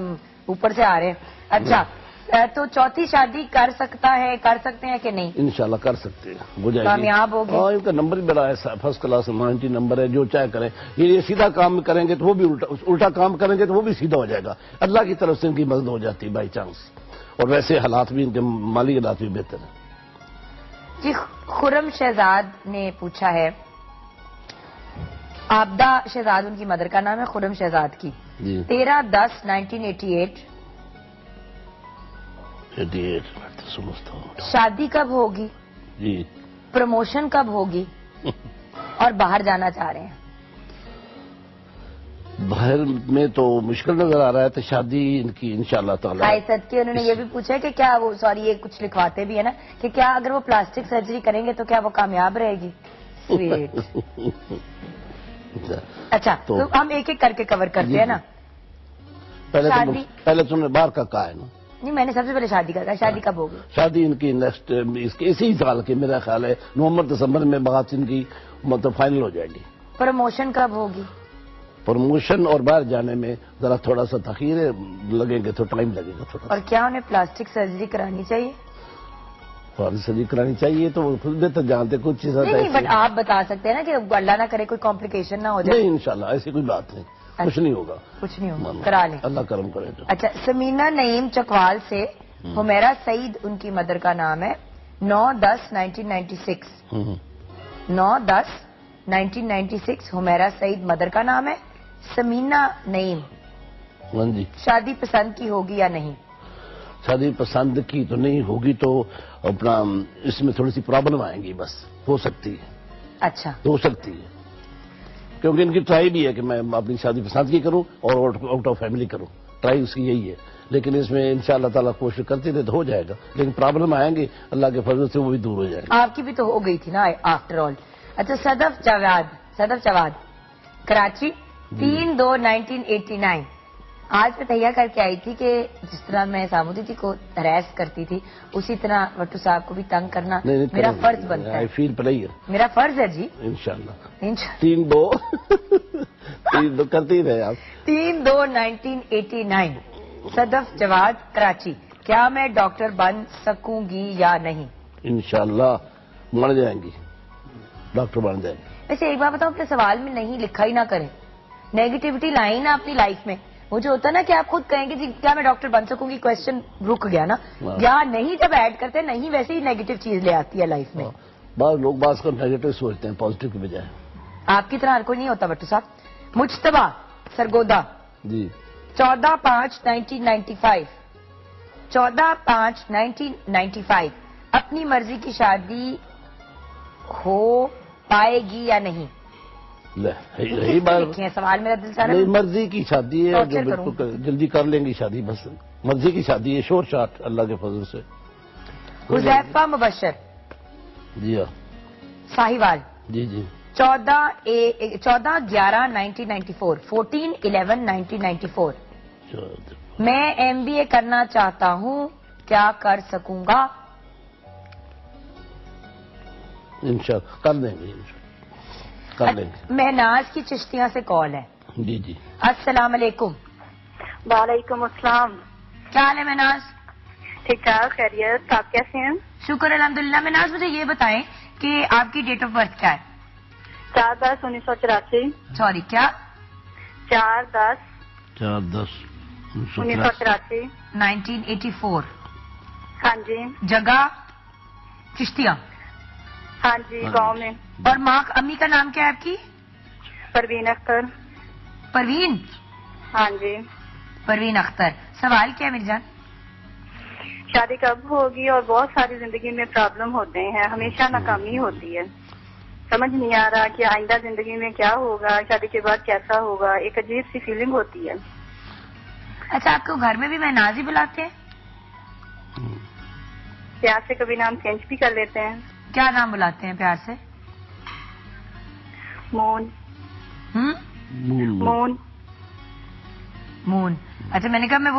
اوپر سے آ رہے ہیں. اچھا تو چوتھی شادی کر سکتے ہیں کہ نہیں؟ انشاءاللہ کر سکتے ہیں، ہو جائے گی. کامیاب ہو گئے؟ ہاں ان کا نمبر بھی بڑا ہے، فرسٹ کلاس 90 نمبر ہے، جو چاہے کریں. یہ سیدھا کام کریں گے تو وہ بھی الٹا کام کریں گے تو وہ بھی سیدھا ہو جائے گا. اللہ کی طرف سے ان کی مدد ہو جاتی ہے بائی چانس، اور ویسے حالات بھی ان کے مالی حالات بھی بہتر ہیں. جی خرم شہزاد نے پوچھا ہے، آبدہ شہزاد ان کی مدر کا نام ہے، خرم شہزاد کی. جی 13/10/1988 88 سمجھتا ہوں. شادی کب ہوگی، جی پروموشن کب ہوگی، اور باہر جانا چاہ رہے ہیں؟ باہر میں تو مشکل نظر آ رہا ہے، تو شادی ان کی انشاءاللہ تعالی. حیثیت کی انہوں نے یہ بھی پوچھا ہے کہ کیا وہ یہ کچھ لکھواتے بھی ہے نا کہ کیا اگر وہ پلاسٹک سرجری کریں گے تو کیا وہ کامیاب رہے گی؟ سویٹ. اچھا تو ہم ایک ایک کر کے کور کرتے ہیں نا. پہلے تم نے باہر کا کہا ہے نا. نہیں میں نے سب سے پہلے شادی کا کہا. شادی کب ہوگی؟ شادی ان کی نیکسٹ اسی سال کی میرا خیال ہے نومبر دسمبر میں بات ان کی مطلب فائنل ہو جائے گی. پروموشن کب ہوگی؟ پروموشن اور باہر جانے میں ذرا تھوڑا سا تاخیر لگیں گے، تو ٹائم لگے گا تھوڑا. اور کیا انہیں پلاسٹک سرجری کرانی چاہیے؟ سرجری کرانی چاہیے تو وہ خود بہتر جانتے کچھ چیزیں. نہیں بٹ آپ بتا سکتے ہیں نا کہ اللہ نہ کرے کوئی کمپلیکیشن نہ ہو جائے. نہیں انشاءاللہ ایسی کوئی بات نہیں، کچھ نہیں ہوگا. کچھ نہیں ہوگا، کرا لیں. اللہ کرم کرے تو. اچھا سمینہ نعیم چکوال سے حمیرہ سعید ان کی مدر کا نام ہے، 9/10/1996 9/10/1996 حمیرہ سعید مدر کا نام ہے. سمینہ نعیم ہاں جی شادی پسند کی ہوگی یا نہیں؟ شادی پسند کی تو نہیں ہوگی، تو اپنا اس میں تھوڑی سی پرابلم آئیں گی، بس ہو سکتی ہے. اچھا ہو سکتی ہے کیونکہ ان کی ٹرائی بھی ہے کہ میں اپنی شادی پسند کی کروں اور آؤٹ آف فیملی کروں. ٹرائی اس کی یہی ہے، لیکن اس میں انشاءاللہ تعالیٰ کوشش کرتے تھے تو ہو جائے گا، لیکن پرابلم آئیں گے اللہ کے فضل سے وہ بھی دور ہو جائے گا. آپ کی بھی تو ہو گئی تھی نا آفٹر آل. اچھا صدف جواد کراچی 3/2/1989 آج میں تہیا کر کے آئی تھی کہ جس طرح میں سامودی جی کو ہراس کرتی تھی اسی طرح وٹو صاحب کو بھی تنگ کرنا میرا فرض بنتا ہے. میرا فرض ہے جی انشاءاللہ. 3/2 کرتے ہی رہے آپ. 3/2/1989 صدف جواد کراچی. کیا میں ڈاکٹر بن سکوں گی یا نہیں؟ انشاءاللہ بن جائیں گی، ڈاکٹر بن جائیں گی. ویسے ایک بات بتاؤں، اپنے سوال میں نہیں لکھا ہی نہ کریں، نیگیٹیوٹی لائیں نا اپنی لائف میں. وہ جو ہوتا ہے نا کہ آپ خود کہیں گے جی کیا میں ڈاکٹر بن سکوں گی، کوشچن رک گیا نا. یا نہیں جب ایڈ کرتے نہیں ویسے ہی نیگیٹو چیز لے آتی ہے لائف میں. بعض لوگ بعض کو نیگیٹو سوچتے ہیں پازیٹو کی بجائے. آپ کی طرح ہر کوئی نہیں ہوتا بٹو صاحب. مجتبہ سرگودا جی 14/5/1995 14/5/1995 اپنی مرضی کی شادی ہو پائے گی یا نہیں؟ یہی بات سوال میرا دل چاہ رہا ہے. مرضی کی شادی ہے جو بالکل جلدی کر لیں گی شادی، بس مرضی کی شادی ہے، شور شاٹ اللہ کے فضل سے. حذیفہ مبشر جی ہاں ساہیوال جی جی 14/11/1994 14/11/1994 میں MBA کرنا چاہتا ہوں, کیا کر سکوں گا؟ انشاءاللہ کر لیں گے, کر لیں گے. مہناز کی چشتیاں سے کال ہے. جی جی. السلام علیکم. وعلیکم السلام. کیا حال ہے مہناز؟ ٹھیک ٹھاک, خیریت, آپ کیسے ہیں؟ شکر الحمدللہ. مہناز مجھے یہ بتائیں کہ آپ کی ڈیٹ آف برتھ کیا ہے؟ 4/10/1984. سوری کیا؟ 4/10/1984. 1984. ہاں جی. جگہ چشتیاں. ہاں جی, گاؤں میں. اور ماں امی کا نام کیا ہے آپ کی؟ پروین اختر. پروین. ہاں جی. پروین اختر. سوال کیا ہے میری جان؟ شادی کب ہوگی اور بہت ساری زندگی میں پرابلم ہوتے ہیں, ہمیشہ ناکامی ہوتی ہے, سمجھ نہیں آ رہا کہ آئندہ زندگی میں کیا ہوگا, شادی کے بعد کیسا ہوگا, ایک عجیب سی فیلنگ ہوتی ہے. اچھا, آپ کو گھر میں بھی مہناز ہی بلاتے ہیں؟ پیار سے کبھی نام چینج بھی کر لیتے ہیں. کیا نام بلاتے ہیں پیار سے؟ مون. مون. مون. اچھا, میں نے کہا میں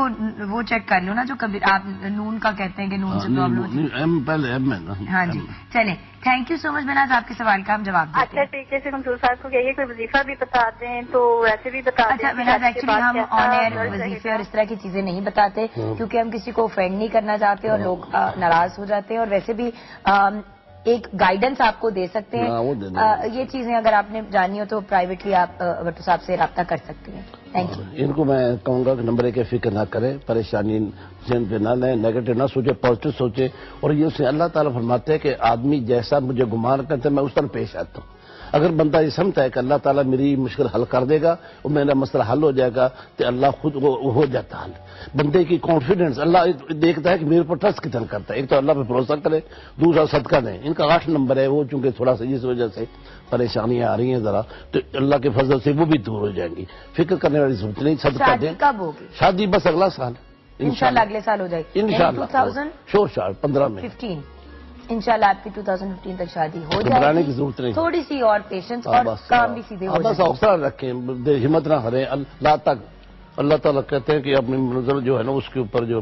وہ چیک کر لوں نا جو کبھی آپ نون کا کہتے ہیں کہ نون سے پرابلم ہوتی ہے. ایم پہلے ایم ہے نا. ہاں جی, چلیں, تھینک یو سو مچ مہناز, آپ کے سوال کا ہم جواب دیتے اچھا ہیں. ٹھیک ہے, منصور صاحب کو کہیے کوئی وظیفہ بھی بتا دیں تو ویسے بھی بتا دیں. اچھا مہناز, ایکچولی ہم آن ایئر وظیفے اور اس طرح کی چیزیں نہیں بتاتے کیونکہ ہم کسی کو افینڈ نہیں کرنا چاہتے اور لوگ ناراض ہو جاتے ہیں, اور ویسے بھی ایک گائیڈنس آپ کو دے سکتے ہیں. یہ چیزیں اگر آپ نے جانی ہو تو پرائیویٹلی آپ بٹو صاحب سے رابطہ کر سکتے ہیں. Thank you. ان کو میں کہوں گا کہ نمبر 1 کی فکر نہ کریں, پریشانی ذہن پہ نہ لیں, نیگیٹو نہ سوچے, پازیٹو سوچے. اور یہ اسے اللہ تعالیٰ فرماتے ہیں کہ آدمی جیسا مجھے گمان کرتے میں اس طرح پیش آتا ہوں. اگر بندہ یہ سمجھتا ہے کہ اللہ تعالیٰ میری مشکل حل کر دے گا اور میرا مسئلہ حل ہو جائے گا تو اللہ خود ہو جاتا حل. بندے کی کانفیڈنس اللہ دیکھتا ہے کہ میرے پر ٹرسٹ کتنا کرتا ہے. ایک تو اللہ پہ بھروسہ کرے, دوسرا صدقہ دیں. ان کا 8 نمبر ہے, وہ چونکہ تھوڑا سا اس وجہ سے پریشانیاں آ رہی ہیں ذرا, تو اللہ کے فضل سے وہ بھی دور ہو جائیں گی. فکر کرنے والی ضرورت نہیں, صدقہ دیں. شادی کب ہوگی؟ شادی بس اگلا سال انشاءاللہ اگلے سال ہو جائے گی. انشاءاللہ 15 میں. انشاءاللہ آپ کی 2015 تک شادی ہو گھبرانے جائے کی گی. ضرورت نہیں. تھوڑی سی اور پیشنس اور کام بھی سیدھے ہو بس جائیں. حوصلہ رکھیں, ہمت نہ ہاریں. اللہ تعالیٰ کہتے ہیں کہ اپنی نظر جو ہے نا اس کے اوپر جو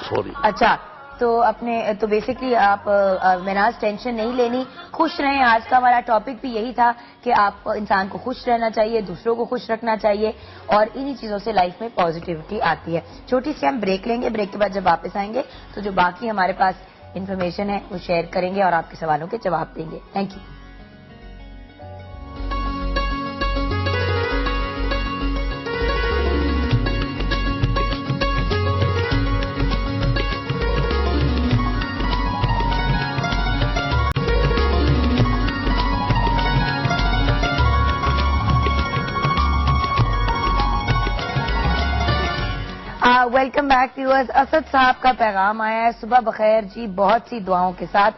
سوری. اچھا, تو بیسکلی آپ مہناز ٹینشن نہیں لینی, خوش رہیں. آج کا ہمارا ٹاپک بھی یہی تھا کہ آپ انسان کو خوش رہنا چاہیے, دوسروں کو خوش رکھنا چاہیے, اور انہی چیزوں سے لائف میں پازیٹیوٹی آتی ہے. چھوٹی سی ہم بریک لیں گے, بریک کے بعد جب واپس آئیں گے تو جو باقی ہمارے پاس انفارمیشن ہے وہ شیئر کریں گے اور آپ کے سوالوں کے جواب دیں گے. Thank you. Welcome back viewers. Asad صاحب کا پیغام آیا ہے, صبح بخیر جی, بہت سی دعاؤں کے ساتھ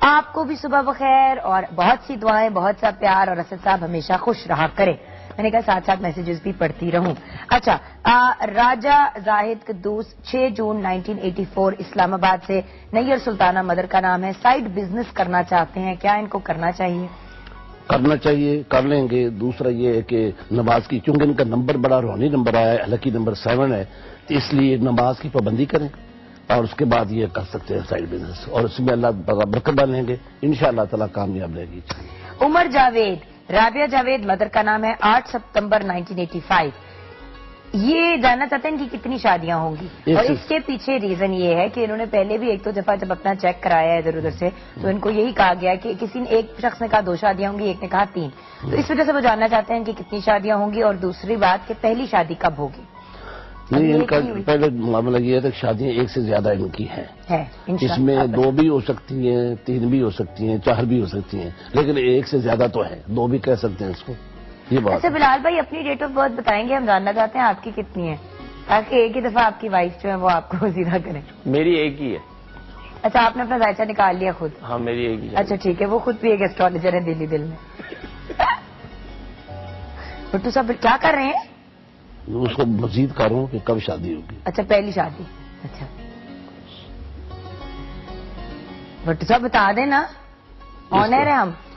آپ کو بھی صبح بخیر اور بہت سی دعائیں, بہت سا پیار, اور اسد صاحب ہمیشہ خوش رہا کریں. میں نے کہا ساتھ ساتھ میسیجز بھی پڑھتی رہوں. اچھا, راجہ زاہد قدوس 6 جون 1984 اسلام آباد سے, نیئر سلطانہ مدر کا نام ہے, سائڈ بزنس کرنا چاہتے ہیں, کیا ان کو کرنا چاہیے؟ کرنا چاہیے, کر لیں گے. دوسرا یہ ہے کہ نماز کی, چونکہ ان کا نمبر بڑا روحانی نمبر آیا ہے, لکی نمبر 7 ہے, تو اس لیے نماز کی پابندی کریں اور اس کے بعد یہ کر سکتے ہیں سائڈ بزنس, اور اس میں اللہ برکت ڈالیں گے, انشاءاللہ تعالیٰ کامیاب رہے گی. عمر جاوید, رابعہ جاوید مدر کا نام ہے, 8 ستمبر 1985. یہ جاننا چاہتے ہیں کہ کتنی شادیاں ہوں گی, اور اس کے پیچھے ریزن یہ ہے کہ انہوں نے پہلے بھی ایک دو دفعہ جب اپنا چیک کرایا ہے ادھر ادھر سے تو ان کو یہی کہا گیا کہ کسی نے, ایک شخص نے کہا 2 شادیاں ہوں گی, ایک نے کہا 3. تو اس وجہ سے وہ جاننا چاہتے ہیں کہ کتنی شادیاں ہوں گی, اور دوسری بات کہ پہلی شادی کب ہوگی. نہیں, ان کا پہلے معاملہ یہ ہے کہ شادیاں ایک سے زیادہ ان کی ہیں, اس میں 2 بھی ہو سکتی ہیں, 3 بھی ہو سکتی ہیں, 4 بھی ہو سکتی ہیں, لیکن ایک سے زیادہ تو ہے, 2 بھی کہہ سکتے ہیں اس کو. یہ بات. اچھا بلال بھائی, اپنی ڈیٹ آف برتھ بتائیں گے, ہم جاننا چاہتے ہیں آپ کی کتنی ہے, تاکہ ایک ہی دفعہ آپ کی وائف جو ہے وہ آپ کو سیدھا کریں. میری ایک ہی ہے. اچھا, آپ نے اپنا ذائچہ نکال لیا خود؟ ہاں, میری ایک ہی ہے. اچھا ٹھیک ہے, وہ خود بھی ایک ایسٹرالوجر ہے دلی دل میں. بٹو صاحب کیا کر رہے ہیں؟ اس کو مزید کر رہا ہوں کہ کب شادی ہوگی. اچھا, پہلی شادی. اچھا بٹو صاحب بتا دیں نا, آنر ہے ہم.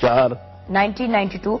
4 30/1992।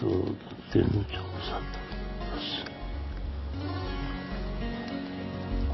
2 3 4 7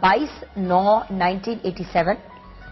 22/9/1987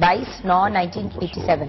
22/9/1987।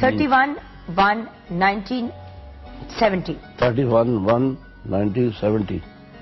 31/1/1970। 31/1/1970।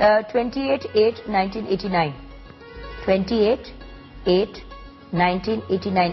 28/8/1989। 28/8/1989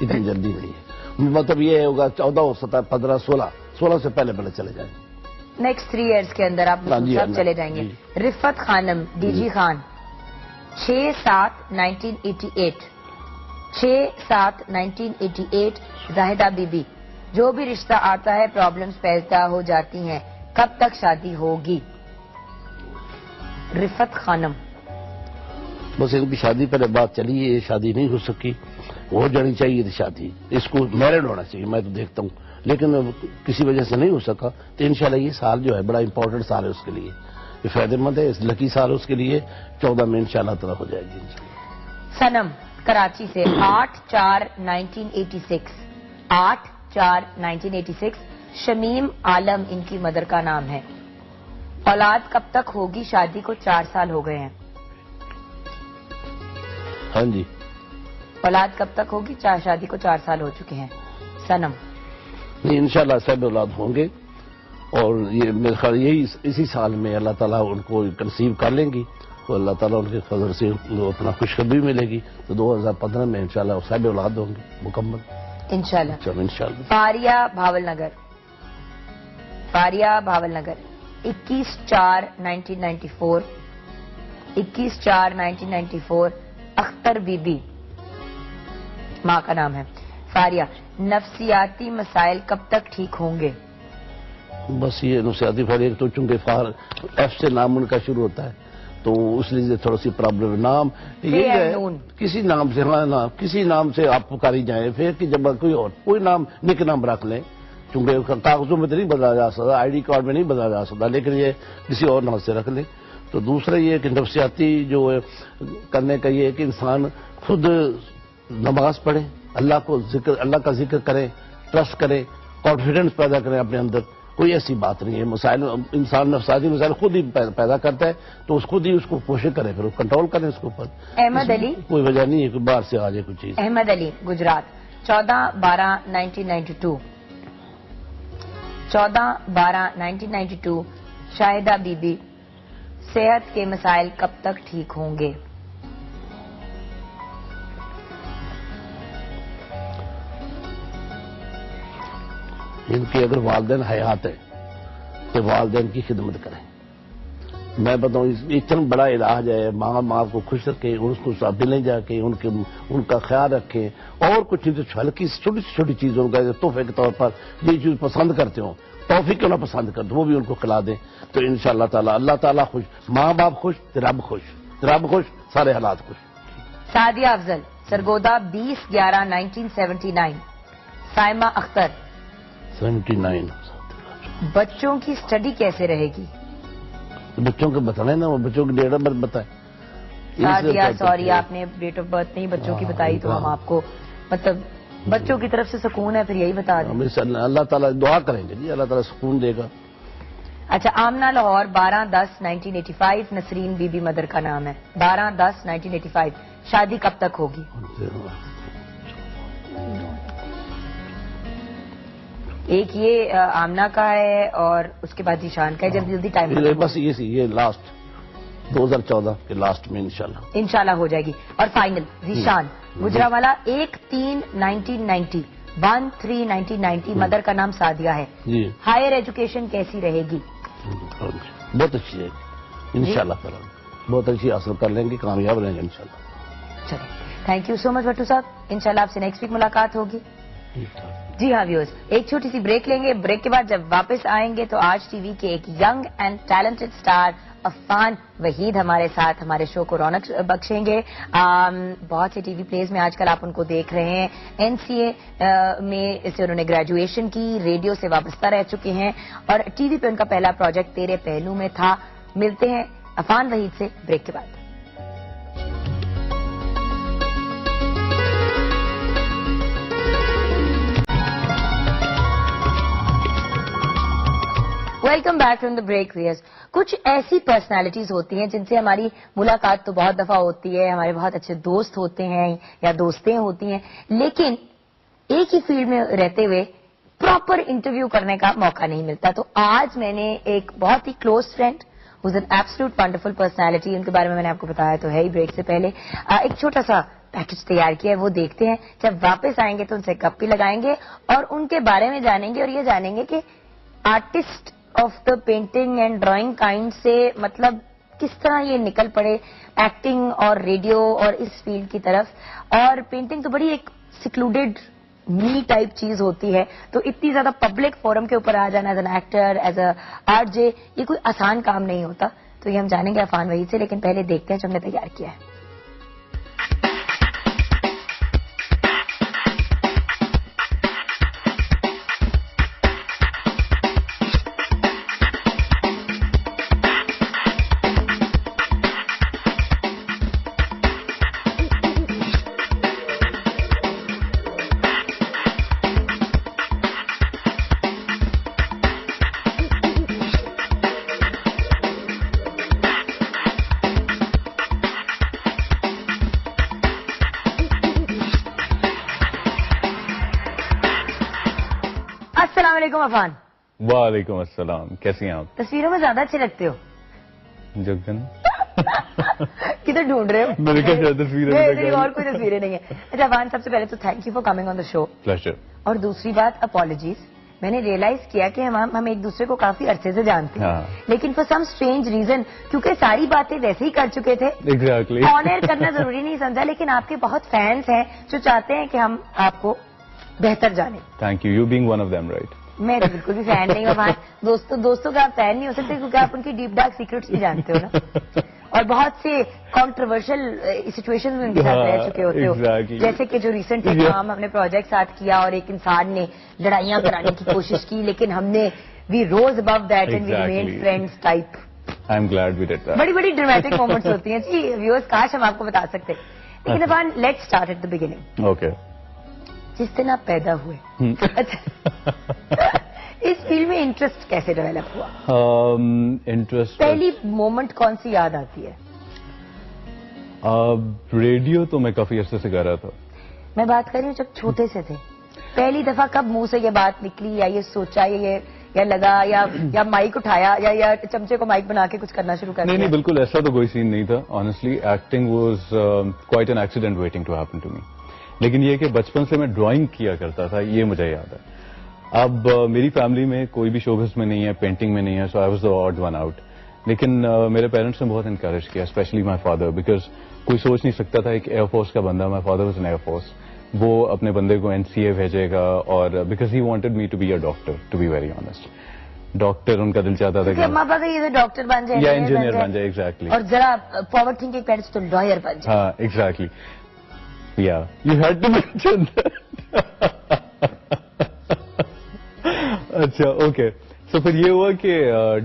اتنی جلدی نہیں ہے. مطلب یہ ہوگا 14 17 15 16 سے پہلے چلے جائیں گے. نیکسٹ 3 ایئرس کے اندر آپ صاحب چلے جائیں گے. Rifat Khanum D G Khan 6/7/1988 6/7/1988 Zahida Bibi جو بھی رشتہ آتا ہے پرابلمز پیدا ہو جاتی ہیں کب تک شادی ہوگی؟ رفت خانم. بس ان کی شادی پہلے بات چلی ہے, شادی نہیں ہو سکی, ہو جانی چاہیے تھی شادی, اس کو میرڈ ہونا چاہیے, میں تو دیکھتا ہوں, لیکن کسی وجہ سے نہیں ہو سکا. تو انشاءاللہ یہ سال جو ہے بڑا امپورٹنٹ سال ہے اس کے لیے, یہ فائدہ مند ہے, لکی سال اس کے لیے. 14 میں انشاءاللہ تعالی ہو جائے گی. سنم کراچی سے 8/4/1986 8/4/1986 شمیم عالم ان کی مدر کا نام ہے. اولاد کب تک ہوگی؟ شادی کو 4 سال ہو گئے ہیں. ہاں جی, اولاد کب تک ہوگی؟ شادی کو 4 سال ہو چکے ہیں. سنم نہیں انشاءاللہ سب اولاد ہوں گے, اور یہ میرے خیال یہی اسی سال میں اللہ تعالیٰ ان کو کنسیو کر لیں گی, تو اللہ تعالیٰ ان کے فضل سے اپنا خوشخبری ملے گی. تو 2015 میں انشاءاللہ سب اولاد ہوں گے مکمل انشاءاللہ. انشاءاللہ. فاریہ بھاول نگر 21/4/1994 21/4/1994 اختر بی بی ماں کا نام ہے. فاریہ نفسیاتی مسائل کب تک ٹھیک ہوں گے؟ بس یہ نفسیاتی فرق, ایک تو چونکہ ایف سے نام ان کا شروع ہوتا ہے تو اس لیے تھوڑا سی پرابلم. نام یہ ہے کسی نام سے, کسی نام سے آپ پکاری جائیں, پھر کہ جب کوئی نام نک نام رکھ لیں, چونکہ کاغذوں میں تو نہیں بدلا جا سکتا, آئی ڈی کارڈ میں نہیں بدلا جا سکتا, لیکن یہ کسی اور نام سے رکھ لیں. تو دوسرا یہ کہ نفسیاتی جو کرنے کا یہ ہے کہ انسان خود نماز پڑھے, اللہ کا ذکر کرے, ٹرسٹ کرے, کانفیڈنس پیدا کریں اپنے اندر. کوئی ایسی بات نہیں ہے, مسائل انسان نفسیاتی مسائل خود ہی پیدا کرتا ہے, تو خود ہی اس کو کوشش کرے, پھر کنٹرول کریں اس کے اوپر. احمد علی کوئی وجہ نہیں ہے کہ باہر سے آ جائے کوئی چیز. احمد علی گجرات 14/12/1992 14/12/1992 شاہدہ بی بی صحت کے مسائل کب تک ٹھیک ہوں گے؟ ان کی اگر والدین حیات ہیں تو والدین کی خدمت کریں. میں بتاؤں اتنا بڑا علاج ہے, ماں کو خوش رکھیں, اس کو دلیں جا کے ان کا خیال رکھیں, اور کچھ چیزیں ہلکی چھوٹی سے چھوٹی چیزوں کا تحفے کے طور پر یہ چیز پسند کرتے ہوں, توفیع کیوں نہ پسند کرتے وہ بھی ان کو کھلا دیں. تو انشاءاللہ تعالی اللہ تعالیٰ خوش, ماں باپ خوش, رب خوش, رب خوش, سارے حالات خوش. سعدیہ افضل سرگودا 20/11/1979 سائمہ اختر 79. بچوں کی سٹڈی کیسے رہے گی؟ بچوں کو بتانے نا, وہ بچوں کی ڈیٹ آف برتھ بتائیں. سعدیہ سوری آپ نے ڈیٹ آف برتھ نہیں بچوں کی بتائی, تو ہم آپ کو مطلب بچوں کی طرف سے سکون ہے پھر یہی بتا دیں. اللہ تعالیٰ دعا کریں گے جی, اللہ تعالیٰ سکون دے گا. اچھا آمنہ لاہور 12/10/1985 نسرین بی بی مدر کا نام ہے. 12/10/1985 شادی کب تک ہوگی؟ ایک یہ آمنہ کا ہے اور اس کے بعد ذیشان کا ہے. جلدی جلدی ٹائم بس یہ لاسٹ 2014 کے لاسٹ میں انشاءاللہ ہو جائے گی. اور فائنل ذیشان گجرانوالہ 1/3/1990 1/3/1990 مدر کا نام سعدیہ ہے. ہائر ایجوکیشن کیسی رہے گی؟ بہت اچھی ہے انشاءاللہ تعالی, بہت اچھی حاصل کر لیں گے, کامیاب رہیں گے انشاءاللہ. چلیں, تھینک یو سو مچ بٹو صاحب. انشاءاللہ آپ سے نیکسٹ ویک ملاقات ہوگی. جی ہاں ویورز, ایک چھوٹی سی بریک لیں گے. بریک کے بعد جب واپس آئیں گے تو آج ٹی وی کے ایک young and talented star Affan Waheed ہمارے ساتھ ہمارے شو کو رونق بخشیں گے. بہت سے ٹی وی پلیز میں آج کل آپ ان کو دیکھ رہے ہیں. NCA میں سے انہوں نے گریجویشن کی, ریڈیو سے وابستہ رہ چکے ہیں, اور ٹی وی پہ ان کا پہلا پروجیکٹ تیرے پہلو میں تھا. ملتے ہیں عفان وحید سے بریک کے بعد. Welcome back from the break viewers. کچھ ایسی پرسنالٹیز ہوتی ہیں جن سے ہماری ملاقات تو بہت دفعہ ہوتی ہے, ہمارے بہت اچھے دوست ہوتے ہیں یا دوستیں ہوتی ہیں, لیکن ایک ہی فیلڈ میں رہتے ہوئے پراپر انٹرویو کرنے کا موقع نہیں ملتا. تو آج میں نے ایک بہت ہی close friend whose an absolute wonderful personality, ان کے بارے میں نے آپ کو بتایا تو ہے ہی بریک سے پہلے, ایک چھوٹا سا پیکج تیار کیا ہے وہ دیکھتے ہیں. جب واپس آئیں گے تو ان سے گپ بھی لگائیں گے اور ان کے بارے میں جانیں گے اور یہ جانیں گے کہ artist of the painting and drawing kind سے مطلب کس طرح یہ نکل پڑے ایکٹنگ اور ریڈیو اور اس فیلڈ کی طرف. اور پینٹنگ تو بڑی ایک سیکلوڈیڈ می ٹائپ چیز ہوتی ہے, تو اتنی زیادہ پبلک فورم کے اوپر آ جانا as an actor, as a RJ, یہ کوئی آسان کام نہیں ہوتا. تو یہ ہم جانیں گے عفان وحید سے, لیکن پہلے دیکھتے ہیں جو ہم نے تیار کیا ہے. السلام علیکم عفان. وعلیکم السلام, کیسی ہیں آپ؟ تصویروں میں زیادہ اچھے لگتے ہو. جگن کدھر ڈھونڈ رہے ہو؟ میں نے کہا تصویریں اور کوئی تصویریں نہیں ہیں. اچھا عفان, سب سے پہلے تو thank you for coming on the show. Pleasure. اور دوسری بات اپالوجیز. میں نے ریئلائز کیا کہ ہم ایک دوسرے کو کافی عرصے سے جانتے ہیں, لیکن فار سم اسٹرینج ریزن, کیونکہ ساری باتیں ویسے ہی کر چکے تھے, ایگزیکٹلی آن ایئر کرنا ضروری نہیں سمجھا, لیکن آپ کے بہت فینس ہیں جو چاہتے ہیں کہ ہم آپ کو بہتر جانیں. Thank you, you being one of them, right. میں تو بالکل بھی فین نہیں ہوں. دوستوں کا آپ فین نہیں ہو سکتے کیونکہ آپ ان کی ڈیپ ڈارک سیکرٹس بھی جانتے ہو نا, اور بہت سے کانٹروورشل سچویشن میں ان کے ساتھ رہ چکے ہوتے ہو, جیسے کہ جو ریسنٹلی کام ہم نے پروجیکٹ ساتھ کیا اور ایک انسان نے لڑائیاں کرانے کی کوشش کی, لیکن ہم نے we rose above that and we remained friends type. I am glad we did that. بڑی بڑی ڈرمیٹک مومنٹس ہوتی ہیں جی ویورز, کاش ہم آپ کو بتا سکتے. لیکن Affan, let's start at the beginning. Okay. جس دن آپ پیدا ہوئے, اس فیلڈ میں انٹرسٹ کیسے ڈیولپ ہوا؟ انٹرسٹ پہلی مومنٹ کون سی یاد آتی ہے؟ ریڈیو تو میں کافی عرصے سے کر رہا تھا. میں بات کر رہی ہوں جب چھوٹے سے تھے, پہلی دفعہ کب منہ سے یہ بات نکلی, یا یہ سوچا, یا لگا, یا مائک اٹھایا, یا چمچے کو مائک بنا کے کچھ کرنا شروع کر دیا؟ نہیں, بالکل ایسا تو کوئی سین نہیں تھا. Honestly acting was quite an accident waiting to happen to me. لیکن یہ کہ بچپن سے میں ڈرائنگ کیا کرتا تھا, یہ مجھے یاد ہے. اب میری فیملی میں کوئی بھی شوبز میں نہیں ہے, پینٹنگ میں نہیں ہے, so I was the odd one out. لیکن میرے پیرنٹس نے بہت انکریج کیا, اسپیشلی مائی فادر, بیکاز کوئی سوچ نہیں سکتا تھا ایک ایئر فورس کا بندہ, my father was an air force, وہ اپنے بندے کو NCA بھیجے گا, اور because he wanted me to be a doctor, to be very honest. Doctor ان کا دل چاہتا تھا کہ ڈاکٹر بن جائے یا انجینئر بن جائے. ایگزیکٹلی. اور ذرا فارورڈ تھنکنگ پیرنٹس تو لائر بن جائے. ہاں ایگزیکٹلی. یا you had to mention that. اچھا اوکے. سو پھر یہ ہوا کہ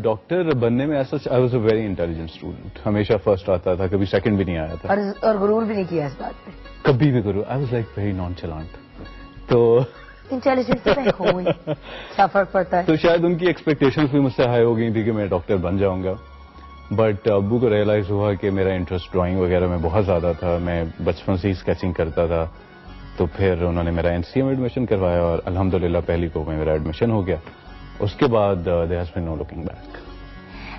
ڈاکٹر بننے میں ایسا, I was a very intelligent student, ہمیشہ فرسٹ آتا تھا, کبھی سیکنڈ بھی نہیں آیا تھا, اور غرور بھی نہیں کیا اس بات پہ کبھی بھی کروں. I was like very nonchalant. تو انٹیلیجنس تو ہوئی, کیا فرق پڑتا ہے. تو شاید ان کی ایکسپیکٹیشنز بھی مجھ سے ہائی ہو گئی تھی کہ میں ڈاکٹر بن جاؤں گا. بٹ ابو کو ریئلائز ہوا کہ میرا انٹرسٹ ڈرائنگ وغیرہ میں بہت زیادہ تھا, میں بچپن سے ہی اسکیچنگ کرتا تھا. تو پھر انہوں نے میرا NCA میں ایڈمیشن کروایا, اور الحمدللہ پہلی کو میں میرا ایڈمیشن ہو گیا. اس کے بعد there has been no looking back.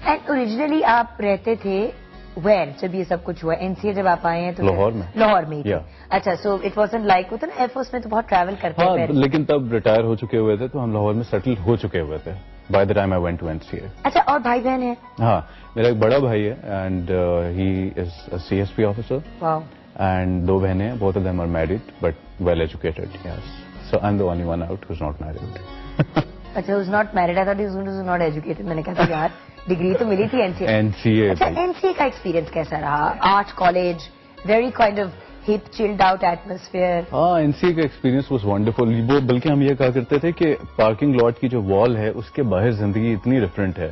And originally آپ رہتے تھے ویر جب یہ سب کچھ ہوا؟ NCA جب آپ آئے ہیں تو لاہور میں. لاہور میں. Yeah. اچھا, سو اٹ وازنٹ لائک, ہوتا نا ایئر فورس میں تو بہت ٹریول کرتے ہاں, ہیں, لیکن تب ریٹائر ہو چکے ہوئے تھے, تو ہم لاہور میں سیٹل ہو چکے ہوئے تھے by the time I went to NCA. اچھا, اور بھائی بہن ہیں؟ ہاں, میرا ایک بڑا بھائی ہے, and he is CSP officer. Wow. And 2 بہنیں ہیں, both of them are married but well educated. Yes. So I'm the only one out who's not married. اچھا, who's not married. I thought he was not educated. میں نے کہا یار ڈگری تو ملی تھی NCA. اچھا, NCA کا ایکسپیرینس کیسا رہا؟ Art college, very kind of hip chilled out atmosphere. ہاں, NCA کا ایکسپیرینس واز ونڈرفل. وہ بلکہ ہم یہ کہا کرتے تھے کہ پارکنگ لاٹ کی جو وال ہے اس کے باہر زندگی اتنی ڈفرینٹ ہے,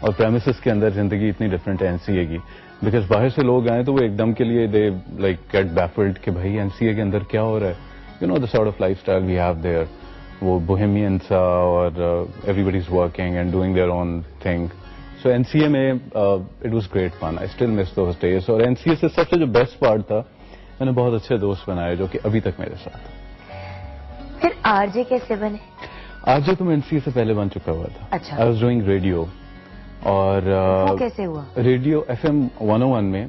اور پریمیسز کے اندر زندگی اتنی ڈفرینٹ ہے NCA کی. بیکاز باہر سے لوگ آئے تو وہ ایک دم کے لیے دے لائک گیٹ بیفلڈ کہ بھائی NCA کے اندر کیا ہو رہا ہے. You know the sort of lifestyle we have there, وہ بوہیمین سا, اور everybody is working and doing their own thing. So NCA میں it was great fun. I still miss those days. اور NCA سے سب سے جو بیسٹ پارٹ تھا, میں نے بہت اچھے دوست بنائے جو کہ ابھی تک میرے ساتھ. پھر RJ کیسے بنے؟ RJ تو میں NCA سے پہلے بن چکا ہوا تھا. اچھا. آئی واز ڈوئنگ ریڈیو, اور وہ کیسے ہوا؟ ریڈیو FM 101 میں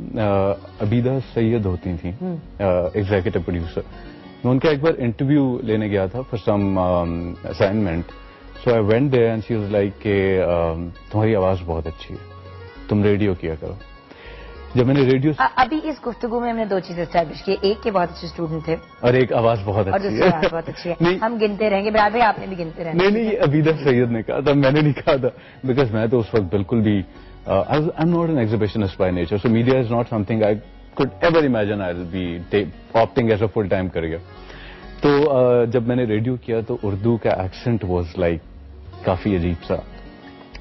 عبیدہ سید ہوتی تھیں ایگزیکٹو پروڈیوسر. میں ان کا ایک بار انٹرویو لینے گیا تھا for some assignment. So I went there and she was like کہ تمہاری آواز بہت اچھی ہے, تم ریڈیو کیا کرو. جب میں نے ریڈیو ابھی اس گفتگو میں ہم نے 2 چیزیں اسٹیبلش کی, ایک کے بہت اچھے اسٹوڈنٹ تھے اور ایک آواز بہت اور اچھی دوسری آواز بہت اچھی ہے. نہیں ہم گنتے رہیں گے براد بھائی, آپ نے بھی گنتے رہنا. نہیں یہ عبیدہ سید نے کہا تھا, میں نے نہیں کہا تھا, بیکاز میں تو اس وقت بالکل بھی I am not an exhibitionist by nature, so media is not something I could ever imagine I will be opting as a full time career. تو جب میں نے ریڈیو کیا تو اردو کا ایکسنٹ واز لائک کافی عجیب سا.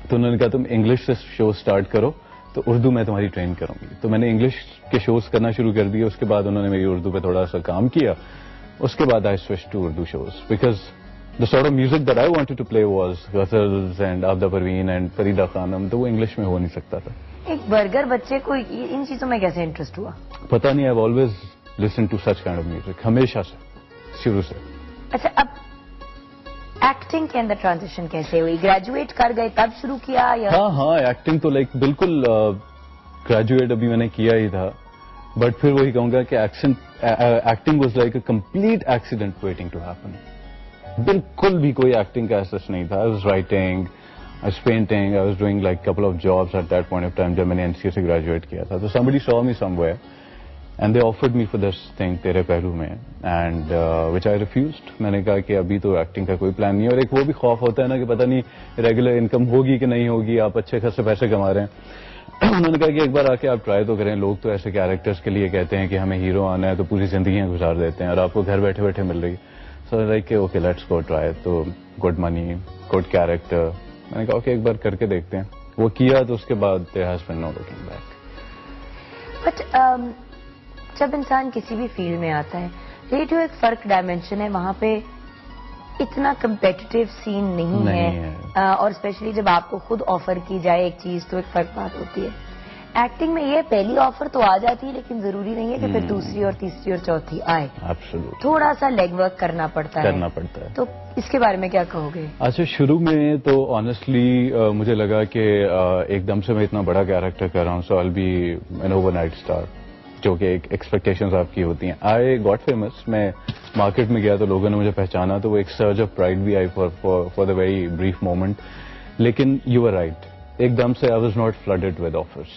تو انہوں نے کہا تم انگلش سے شو سٹارٹ کرو تو اردو میں تمہاری ٹرین کروں گی. تو میں نے انگلش کے شوز کرنا شروع کر دیے. اس کے بعد انہوں نے میری اردو پہ تھوڑا سا کام کیا. اس کے بعد I switch to Urdu shows because the sort of music that I wanted to play was ghazals and Abda Parveen and Farida Khanum. تو وہ انگلش میں ہو نہیں سکتا تھا. ایک برگر بچے کو ان چیزوں میں کیسے انٹرسٹ ہوا؟ پتہ نہیں, I've always listened to such kind of music, ہمیشہ سے, شروع سے. اچھا, اب ایکٹنگ کے اندر ٹرانزیشن کیسے ہوئی؟ گریجویٹ کر گئے تب شروع کیا یا؟ ہاں ایکٹنگ تو لائک بالکل گریجویٹ ابھی میں نے کیا ہی تھا, بٹ پھر وہی کہوں گا کہ acting was like a complete accident waiting to happen. بالکل بھی کوئی ایکٹنگ کا ایسا نہیں تھا. I was writing, I was painting, I was doing like couple of jobs at that point of time جب میں نے NCA سے گریجویٹ کیا تھا. تو somebody saw me somewhere and they offered me for this thing تیرے پہلو میں, and which I refused. میں نے کہا کہ ابھی تو ایکٹنگ کا کوئی پلان نہیں ہے. اور ایک وہ بھی خوف ہوتا ہے نا کہ پتہ نہیں ریگولر انکم ہوگی کہ نہیں ہوگی, آپ اچھے خاصے پیسے کما رہے ہیں. انہوں نے کہا کہ ایک بار آ کے آپ ٹرائی تو کریں. لوگ تو ایسے کیریکٹرز کے لیے کہتے ہیں کہ ہمیں ہیرو آنا ہے تو پوری زندگیاں گزار دیتے ہیں, اور آپ کو گھر بیٹھے بیٹھے مل رہی ہے. سو لائک کہ اوکے لیٹس گو ٹرائی. تو گڈ منی, گڈ کیریکٹر. میں نے کہا اوکے ایک بار کر کے دیکھتے ہیں. وہ کیا تو اس کے بعد there has been no looking back. But جب انسان کسی بھی فیلڈ میں آتا ہے, ریڈیو ایک فرق ڈائمینشن ہے, وہاں پہ اتنا کمپیٹیٹیو سین نہیں ہے, اور اسپیشلی جب آپ کو خود آفر کی جائے ایک چیز تو ایک فرق بات ہوتی ہے. ایکٹنگ میں یہ پہلی آفر تو آ جاتی ہے, لیکن ضروری نہیں ہے کہ پھر دوسری اور تیسری اور چوتھی آئے. Absolutely. تھوڑا سا لیگ ورک کرنا پڑتا ہے. تو اس کے بارے میں کیا کہو گے؟ اچھا, شروع میں تو آنیسٹلی مجھے لگا کہ ایک دم سے میں اتنا بڑا کیریکٹر کر رہا ہوں, so I will be an overnight star, جو کہ ایک ایکسپیکٹیشنز آپ کی ہوتی ہیں. I got famous. میں مارکیٹ میں گیا تو لوگوں نے مجھے پہچانا, تو وہ ایک سرج آف پرائڈ بھی I for the very brief moment. لیکن یو آر رائٹ, ایک دم سے I was not flooded with offers.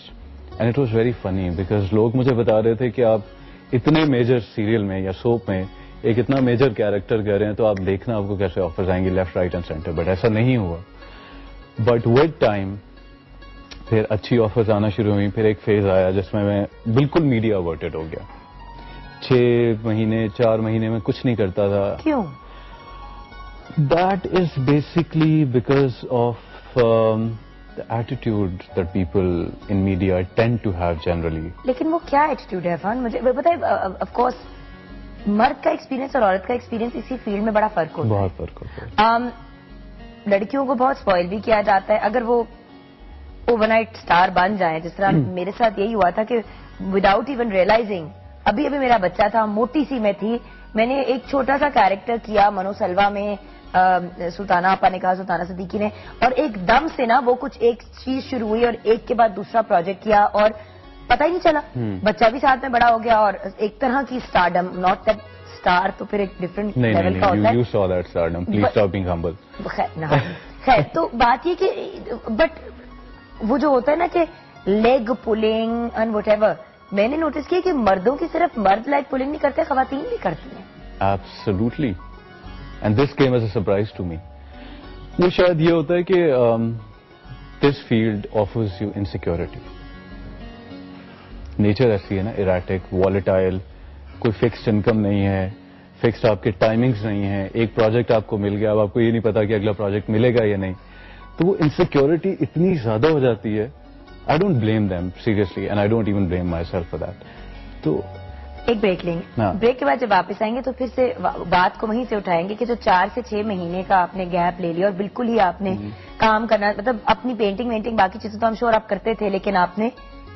And it was very funny because لوگ مجھے بتا رہے تھے کہ آپ اتنے میجر سیریل میں یا سوپ میں ایک اتنا میجر کیریکٹر کر رہے ہیں, تو آپ دیکھنا آپ کو کیسے آفرز آئیں گے left right and centre. But ایسا نہیں ہوا. بٹ ود ٹائم پھر اچھی آفرز آنا شروع ہوئی. پھر ایک فیز آیا جس میں بالکل میڈیا اوورٹڈ ہو گیا. 6 مہینے 4 مہینے میں کچھ نہیں کرتا تھا. کیوں؟ That is basically because of the attitude that people in media tend to have generally. لیکن وہ کیا ایٹیٹیوڈ ہے عرفان؟ مجھے بتائیں. آف کورس مرد کا ایکسپیرینس اور عورت کا ایکسپیرینس اسی فیلڈ میں بڑا فرق ہوتا ہے. بہت فرق ہوتا ہے. لڑکیوں کو بہت اسپوائل بھی کیا جاتا ہے. اگر وہ اوور نائٹ اسٹار بن جائیں, جس طرح میرے ساتھ یہی ہوا تھا کہ وداؤٹ ایون ریئلائزنگ, ابھی میرا بچہ تھا, موٹی سی میں تھی, میں نے ایک چھوٹا سا کیریکٹر کیا منو سلوا میں, سلطانہ آپا نے کہا, سلطانہ صدیقی نے, اور ایک دم سے نا وہ کچھ ایک چیز شروع ہوئی اور ایک کے بعد دوسرا پروجیکٹ کیا اور پتہ ہی نہیں چلا. بچہ بھی ساتھ میں بڑا ہو گیا اور ایک طرح کی اسٹارڈم, ناٹ دیٹ اسٹار تو پھر ایک ڈفرنٹ لیول کا ہوتا ہے. You saw that stardom. Please stop being humble. خیر, تو بات یہ کہ بٹ وہ جو ہوتا ہے نا کہ leg pulling and what ever, میں نے نوٹس کیا کہ مردوں کی صرف مرد لیگ پولنگ نہیں کرتے, خواتین بھی کرتی ہیں. Absolutely. And this came as a surprise to me. وہ شاید یہ ہوتا ہے کہ this field offers you insecurity. Nature ایسی ہے نا, erratic, volatile, کوئی فکسڈ انکم نہیں ہے, فکسڈ آپ کے ٹائمنگز نہیں ہیں. ایک پروجیکٹ آپ کو مل گیا, اب آپ کو یہ نہیں پتا کہ اگلا پروجیکٹ ملے گا یا نہیں. تو وہ انسیکیورٹی اتنی زیادہ ہو جاتی ہے. I don't blame them seriously and I don't even blame myself for that. تو ایک بریک لیں گے. بریک کے بعد جب واپس آئیں گے تو پھر سے بات کو وہیں سے اٹھائیں گے کہ جو 4 سے 6 مہینے کا آپ نے گیپ لے لیا اور بالکل ہی آپ نے کام کرنا, مطلب اپنی پینٹنگ وینٹنگ باقی چیزیں تو ہم شور آپ کرتے تھے, لیکن آپ نے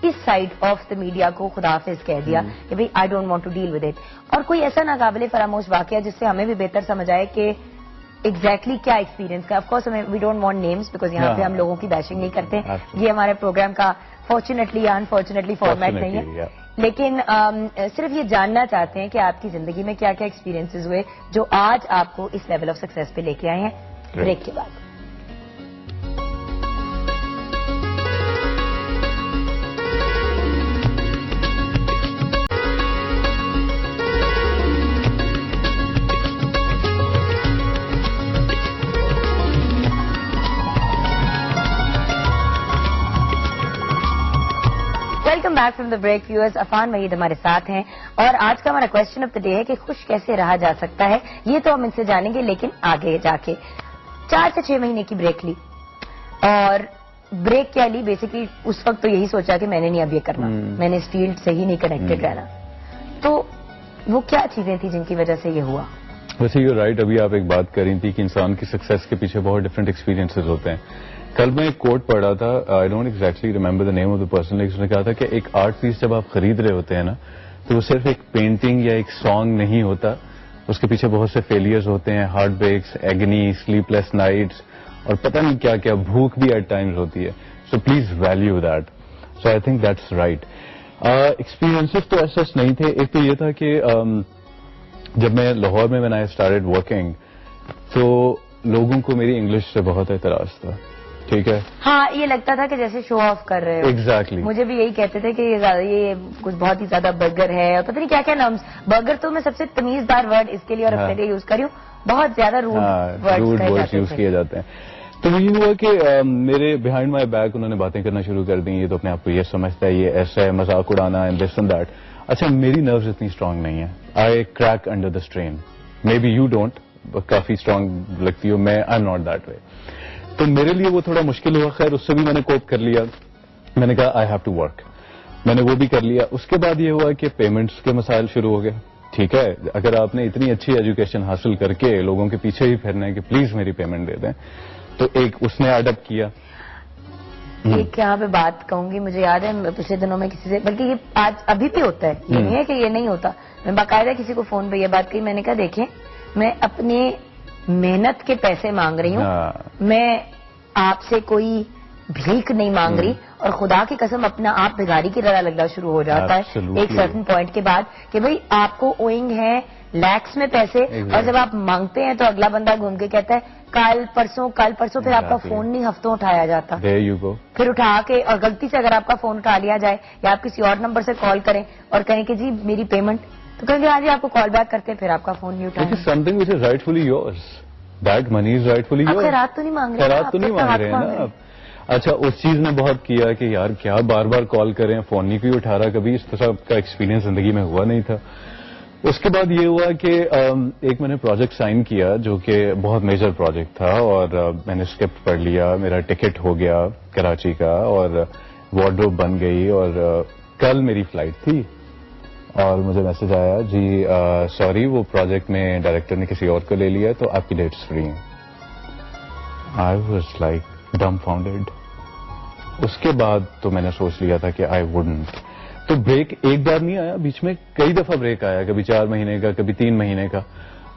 اس سائڈ آف دا میڈیا کو خداحافظ کہہ دیا کہ بھائی I don't want to deal with it. اور کوئی ایسا ناقابل فراموش واقعہ جس سے ہمیں بھی بہتر سمجھ آئے کہ ایگزیکٹلی کیا ایکسپیرینس کا. Of course we don't want names because یہاں پہ ہم لوگوں کی بیشنگ نہیں کرتے. یہ ہمارے پروگرام کا فارچونیٹلی یا انفارچونیٹلی فارمیٹ نہیں ہے, لیکن صرف یہ جاننا چاہتے ہیں کہ آپ کی زندگی میں کیا کیا ایکسپیرینسز ہوئے جو آج آپ کو اس لیول آف سکسیس پہ لے کے آئے ہیں. بریک کے بعد welcome back from the break. Viewers, Affan Waheed ہمارے ساتھ ہیں اور آج کا ہمارا کوشچن آف دا ڈے ہے کہ خوش کیسے رہا جا سکتا ہے. یہ تو ہم ان سے جانیں گے, لیکن آگے جا کے 4 سے 6 مہینے کی بریک لی, اور بریک کیا لی بیسکلی اس وقت تو یہی سوچا کہ میں نے نہیں اب یہ کرنا, میں نے اس فیلڈ سے ہی نہیں کنیکٹڈ رہنا. تو وہ کیا چیزیں تھیں جن کی وجہ سے یہ ہوا؟ ویسے یو رائٹ, ابھی آپ ایک بات کر رہی تھی کہ انسان کی سکسیس کے پیچھے بہت ڈفرینٹ ایکسپیرینسز ہوتے ہیں. کل میں ایک کوٹ پڑھا تھا, I don't exactly remember the name of the person, لیکن اس نے کہا تھا کہ ایک آرٹ پیس جب آپ خرید رہے ہوتے ہیں نا, تو وہ صرف ایک پینٹنگ یا ایک سانگ نہیں ہوتا, اس کے پیچھے بہت سے فیلئرز ہوتے ہیں, heart breaks, agony, sleep less nights, اور پتہ نہیں کیا کیا, بھوک بھی ایٹ ٹائمز ہوتی ہے. So please value that. So I think that's right. Experiences تو ایسا نہیں تھے. ایک تو یہ تھا کہ جب میں لاہور میں آئی اسٹارٹڈ ورکنگ, تو لوگوں کو میری انگلش سے بہت اعتراض تھا. ٹھیک ہے, ہاں یہ لگتا تھا کہ جیسے شو آف کر رہے ہو. ایگزیکٹلی, مجھے بھی یہی کہتے تھے کہ یہ کچھ بہت ہی زیادہ برگر ہے, اور پتہ نہیں کیا کیا نامز. برگر تو میں سب سے تمیزدار ورڈ اس کے لیے اور اپنے لیے یوز کری ہوں, بہت زیادہ روڈ ورڈز یوز کیے جاتے ہیں. تو یہ ہوا کہ میرے بہائنڈ مائی بیک انہوں نے باتیں کرنا شروع کر دی, یہ تو اپنے آپ کو یہ سمجھتا ہے, یہ ایسا ہے, مذاق اڑانا, اینڈ دس اینڈ دیٹ. اچھا, میری نروز اتنی اسٹرانگ نہیں ہے. I crack under the strain. Maybe you don't, کافی اسٹرانگ لگتی ہو, میں I am not that way. تو میرے لیے وہ تھوڑا مشکل ہوا. خیر, اس سے بھی میں نے کوپ کر لیا. میں نے کہا آئی ہیو ٹو ورک. میں نے وہ بھی کر لیا. اس کے بعد یہ ہوا کہ پیمنٹس کے مسائل شروع ہو گئے. ٹھیک ہے, اگر آپ نے اتنی اچھی ایجوکیشن حاصل کر کے لوگوں کے پیچھے ہی پھرنا ہے کہ پلیز میری پیمنٹ دے دیں, تو ایک اس نے اڈاپٹ کیا. ایک یہاں پہ بات کہوں گی, مجھے یاد ہے پچھلے دنوں میں کسی سے, بلکہ یہ آج ابھی بھی ہوتا ہے, یہ نہیں ہے کہ یہ نہیں ہوتا. میں باقاعدہ کسی کو فون پہ یہ بات کہی, میں نے کہا دیکھیں میں اپنے محنت کے پیسے مانگ رہی ہوں, میں آپ سے کوئی بھیک نہیں مانگ رہی, اور خدا کی قسم اپنا آپ بھگاری کی طرح لگنا شروع ہو جاتا ہے ایک سرٹن پوائنٹ کے بعد کہ بھئی آپ کو اوئنگ ہے لیکس میں پیسے, اور جب آپ مانگتے ہیں تو اگلا بندہ گھوم کے کہتا ہے کل پرسوں, پھر آپ کا فون نہیں ہفتوں اٹھایا جاتا. پھر اٹھا کے, اور غلطی سے اگر آپ کا فون اٹھا لیا جائے یا آپ کسی اور نمبر سے کال کریں اور کہیں کہ جی میری پیمنٹ, تو کہیں گے آج آپ کو کال بیک کرتے ہیں, پھر آپ کا فون نہیں اٹھایا. That money is rightfully yours. خیرات تو نہیں مانگ رہے, خیرات تو نہیں مانگ رہے ہیں نا. اچھا, اس چیز نے بہت کیا کہ یار کیا بار بار کال کریں, فون نہیں کوئی اٹھا رہا. کبھی اس طرح کا ایکسپیرینس زندگی میں ہوا نہیں تھا. اس کے بعد یہ ہوا کہ ایک میں نے پروجیکٹ سائن کیا جو کہ بہت میجر پروجیکٹ تھا, اور میں نے اسکرپٹ پڑھ لیا, میرا ٹکٹ ہو گیا کراچی کا, اور وارڈروب بن گئی, اور کل میری فلائٹ تھی, اور مجھے میسج آیا جی سوری وہ پروجیکٹ میں ڈائریکٹر نے کسی اور کو لے لیا, تو آپ کی ڈیٹس فری ہیں. I was like dumbfounded. اس کے بعد تو میں نے سوچ لیا تھا کہ آئی وڈنٹ. تو بریک ایک بار نہیں آیا, بیچ میں کئی دفعہ بریک آیا, کبھی 4 مہینے کا, کبھی 3 مہینے کا,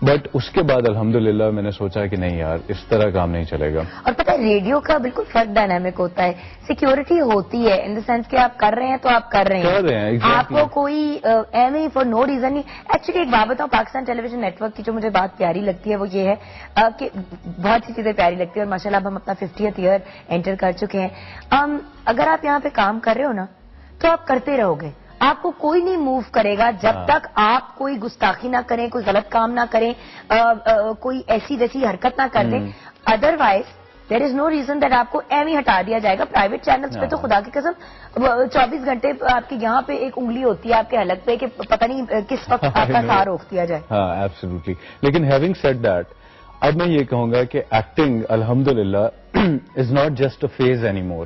بٹ اس کے بعد الحمدللہ میں نے سوچا کہ نہیں یار اس طرح کام نہیں چلے گا. اور پتہ ہے ریڈیو کا بالکل فرق ڈائنامک ہوتا ہے, سیکیورٹی ہوتی ہے ان دا سینس کہ آپ کر رہے ہیں تو آپ کر رہے ہیں, آپ کو کوئی enemy for no reason نہیں. ایکچولی ایک بات بتاؤں, Pakistan television network کی جو مجھے بات پیاری لگتی ہے وہ یہ ہے کہ بہت سی چیزیں پیاری لگتی ہے, اور ماشاء اللہ اب ہم اپنا 50th ایئر انٹر کر چکے ہیں. اگر آپ یہاں پہ کام کر رہے ہو نا تو آپ کرتے رہو گے, آپ کو کوئی نہیں موو کرے گا جب تک آپ کوئی گستاخی نہ کریں, کوئی غلط کام نہ کریں, کوئی ایسی ویسی حرکت نہ کر دیں. Otherwise there is no reason that آپ کو ایم ہی ہٹا دیا جائے گا. پرائیویٹ چینلز پہ تو خدا کی قسم 24 گھنٹے آپ کی یہاں پہ ایک انگلی ہوتی ہے آپ کے حلق پہ کہ پتہ نہیں کس وقت آپ کا سار روک دیا جائے. ہاں ایبسولوٹلی. لیکن ہیونگ سیڈ دیٹ, اب میں یہ کہوں گا کہ ایکٹنگ الحمدللہ is not just a phase any more.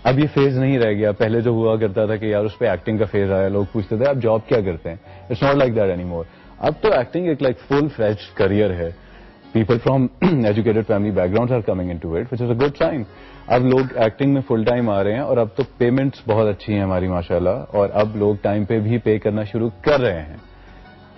اب یہ فیز نہیں رہ گیا. پہلے جو ہوا کرتا تھا کہ یار اس پہ ایکٹنگ کا فیز آیا, لوگ پوچھتے تھے آپ جاب کیا کرتے ہیں. It's not like that any more. اب تو ایکٹنگ ایک لائک فل فلیجڈ کریئر ہے. People from educated family background are coming into it, which is a good sign. اب لوگ ایکٹنگ میں فل ٹائم آ رہے ہیں, اور اب تو پیمنٹس بہت اچھی ہیں ہماری ماشاءاللہ, اور اب لوگ ٹائم پہ بھی پے کرنا شروع کر رہے ہیں.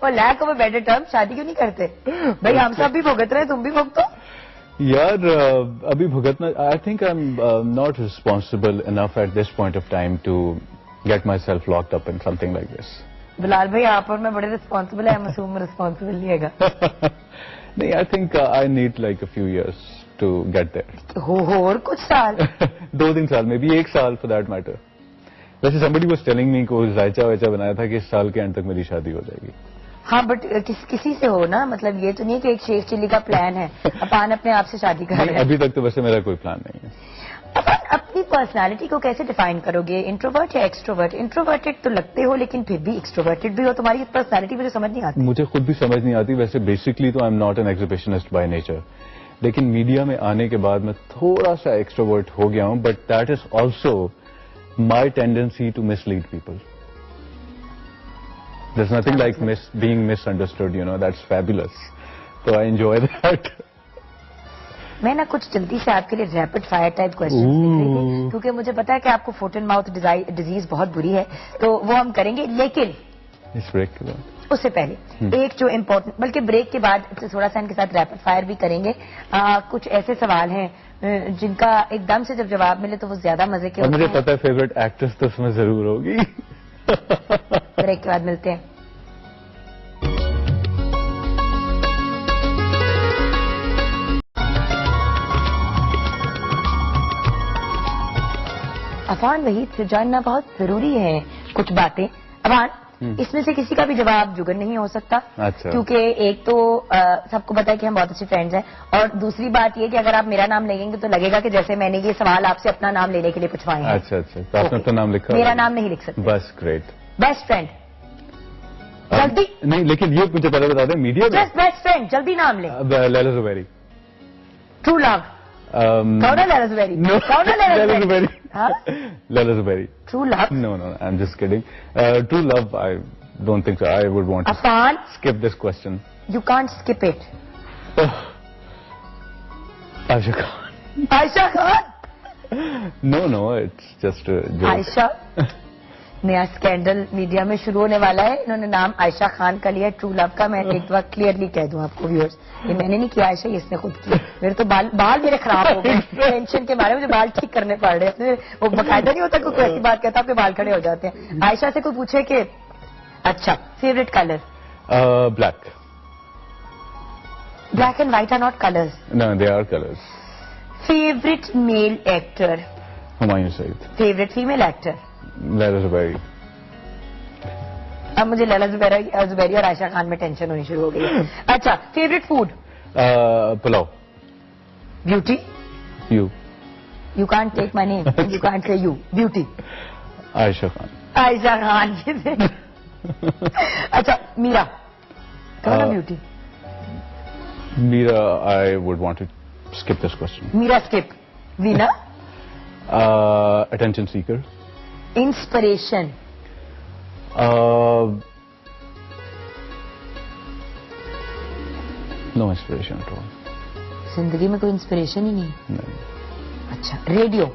وہ لیک آف بیٹر ٹرم شادی کیوں نہیں کرتے بھائی؟ ہم سب بھی بھگت رہے، تم بھی بھگتو. یار ابھی بھگتنا، I think I am not responsible enough at this point of time to get myself locked up in something like this. Bilal بھائی آپ اور میں بڑے رسپانسبل ہیں، مسوم رسپانسبل نہیں ہے گا. نہیں، I think I need like a few years to get there. اور کچھ سال 2-3 سال میں بھی، 1 سال فار دیٹ میٹر. ویسے somebody was telling me کو ذائچہ وائچہ بنایا تھا کہ اس سال کے اینڈ تک میری شادی ہو جائے گی. ہاں بٹ کسی سے ہو نا، مطلب یہ تو نہیں کہ ایک شیخ چلی کا پلان ہے اپان اپنے آپ سے شادی کر رہے ہیں. ابھی تک تو ویسے میرا کوئی پلان نہیں ہے. اپن اپنی پرسنالٹی کو کیسے ڈیفائن کرو گے؟ انٹروورٹ یا ایکسٹروورٹ؟ انٹروورٹڈ تو لگتے ہو لیکن پھر بھی ایکسٹروورٹڈ بھی ہو. تمہاری پرسنالٹی مجھے سمجھ نہیں آتی. مجھے خود بھی سمجھ نہیں آتی. ویسے بیسکلی تو I am not an exhibitionist by nature, لیکن میڈیا میں آنے کے بعد میں تھوڑا سا ایکسٹروورٹ ہو گیا ہوں. But that is also my tendency to mislead people. There's nothing like being misunderstood, you know, that's fabulous. So I enjoy that. میں نا کچھ جلدی سے آپ کے لیے ریپڈ فائر ٹائپ کوشچن، کیونکہ مجھے پتا ہے کہ آپ کو فوٹ اینڈ ماؤتھ ڈیزیز بہت بری ہے، تو وہ ہم کریں گے. لیکن اس بریک کے بعد، اس سے پہلے ایک جو امپورٹنٹ، بلکہ بریک کے بعد تھوڑا سا ان کے ساتھ ریپڈ فائر بھی کریں گے. کچھ ایسے سوال ہیں جن کا ایک دم سے جب جواب ملے تو وہ زیادہ مزے کے ہوتے ہیں. مجھے پتا ہے فیوریٹ ایکٹریس تو اس میں ضرور ہوگی. بریک کے بعد ملتے ہیں. عفان وحید سے جاننا بہت ضروری ہے کچھ باتیں. عفان، اس میں سے کسی کا بھی جواب جگن نہیں ہو سکتا. اچھا. کیونکہ ایک تو سب کو پتا ہے کہ ہم بہت اچھے فرینڈز ہیں، اور دوسری بات یہ کہ اگر آپ میرا نام لیں گے تو لگے گا کہ جیسے میں نے یہ سوال آپ سے اپنا نام لینے کے لیے پوچھوائے ہیں. اچھا اچھا، تو آپ نے اپنا نام لکھا؟ میرا نام نہیں لکھ سکتے. بس گریٹ. بیسٹ فرینڈ جلدی. نہیں، لیکن یہ مجھے پہلے بتا دیں، میڈیا میں جسٹ بیسٹ فرینڈ جلدی نام لیں. لیلا زبیری. True love. کون ہے لیلا زبیری؟ کون ہے Laila Zuberi? Laila Zuberi. True love. No, I am just kidding. True love, I don't think so. I would want to Affan, skip this question. you can't skip it. Ayesha Khan. Ayesha Khan. No, it's just a joke. Ayesha, نیا اسکینڈل میڈیا میں شروع ہونے والا ہے. انہوں نے نام عائشہ خان کا لیا ٹرو لو کا. میں ایک بار کلیئرلی کہہ دوں آپ کو ویورز، یہ میں نے نہیں کیا عائشہ، یہ اس نے خود کیا. میرے تو بال میرے خراب ہو گئے ٹینشن کے بارے میں. مجھے بال ٹھیک کرنے پڑ رہے ہیں. وہ باقاعدہ نہیں ہوتا کوئی ایسی بات کہتا آپ کے بال کھڑے ہو جاتے ہیں. عائشہ سے کوئی پوچھے کہ اچھا favourite colour? Black. Black and white are not colours. No, they are colors. Favourite male actor? Humayun Saeed. Favourite female actor? Laila Zuberi. اب مجھے لیلا زبیری اور عائشہ خان میں ٹینشن ہونی شروع ہو گئی. اچھا favourite food? Pulao. Beauty? You. You can't take my name, you can't say you. Beauty? Ayesha Khan. Ayesha Khan. اچھا میرا؟ کون ہے بیوٹی؟ میرا، I would want to skip this question. میرا skip. Veena? Attention seeker. Inspiration? No inspiration at all. زندگی میں کوئی انسپریشن ہی نہیں. No. اچھا ریڈیو؟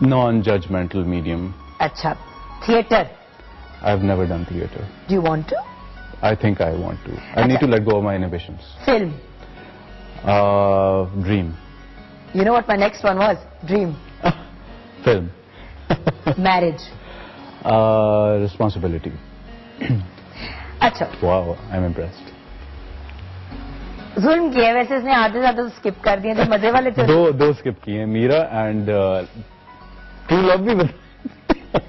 Non-judgmental medium. اچھا theatre? I've never done theater. Do you want to? I think I want to. I need to let go of my inhibitions. Film? Dream. You know what my next one was? Dream. Film. Marriage? Responsibility. اچھا Wow, I'm impressed. ظلم کیا ہے ویسے اس نے، آدھے زیادہ اسکپ کر دیے. جو مزے والے تھے دو skip کیے ہیں، میرا اینڈ True Love بھی.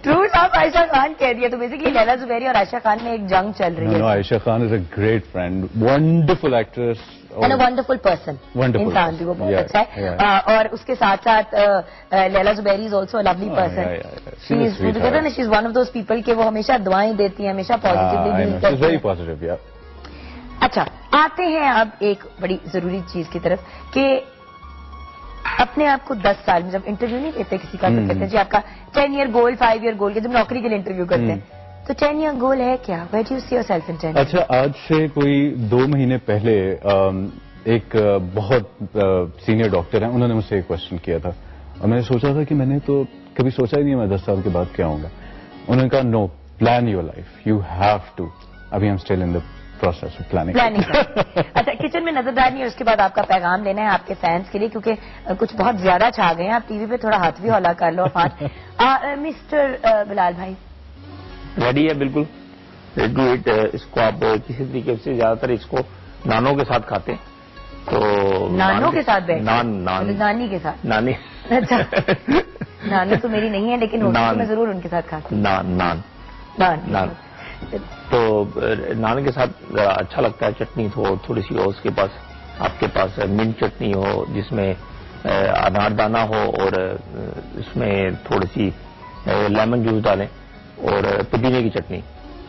ٹرو صاحب عائشہ خان کہہ دیا. تو بیسیکلی لیلا زبیری اور عائشہ خان میں ایک جنگ چل رہی ہے. Ayesha Khan is a great friend, wonderful actress and a wonderful person. Wonderful انسان بھی وہ person. بہت اچھا ہے. اور اس کے ساتھ ساتھ Laila Zuberi is also a lovely person. مجھے کہتا ہے نا she is one of those people کہ وہ ہمیشہ دعائیں دیتی ہیں، ہمیشہ پازیٹیولی ڈیل کرتی ویری ہیں. پازیٹیو. اچھا آتے ہیں اب ایک بڑی ضروری چیز کی طرف کہ اپنے آپ کو 10 سال میں جب انٹرویو نہیں دیتے کسی کا تو کہتے ہیں جی آپ کا 10 ایئر گول 5 ایئر گول کے جب نوکری کے لیے انٹرویو کرتے ہیں تو 10 ایئر گول ہے کیا؟ Where do you see your self in 10 years? اچھا آج سے کوئی 2 مہینے پہلے ایک بہت سینئر ڈاکٹر ہیں، انہوں نے مجھ سے ایک کوشچن کیا تھا اور میں نے سوچا تھا کہ میں نے تو کبھی سوچا ہی نہیں میں 10 سال کے بعد کیا ہوں گا. انہوں نے کہا نو plan your life. You have to. Abhi I'm still in the process of planning. اچھا کچن میں نظردانی ہے, اس کے بعد آپ کا پیغام لینا ہے آپ کے فینس کے لیے, کیونکہ کچھ بہت زیادہ چھا گئے ہیں. آپ ٹی وی پہ تھوڑا ہاتھ بھی ہولا کر لو عفان. مسٹر بلال بھائی ریڈی ہے بالکل ریڈی ٹو ایٹ. اس کو آپ کسی طریقے سے زیادہ تر اس کو نانوں کے ساتھ کھاتے ہیں. تو نانوں کے ساتھ بیٹھ نان نانی کے ساتھ. نانی اچھا نانی تو میری نہیں ہے, لیکن میں ضرور ان کے ساتھ کھاتی ہوں. نان تو نان کے ساتھ اچھا لگتا ہے. چٹنی تھوڑی سی ہو اس کے پاس, آپ کے پاس منٹ چٹنی ہو جس میں اناردانہ ہو اور اس میں تھوڑی سی لیمن جوس ڈالیں اور پودینے کی چٹنی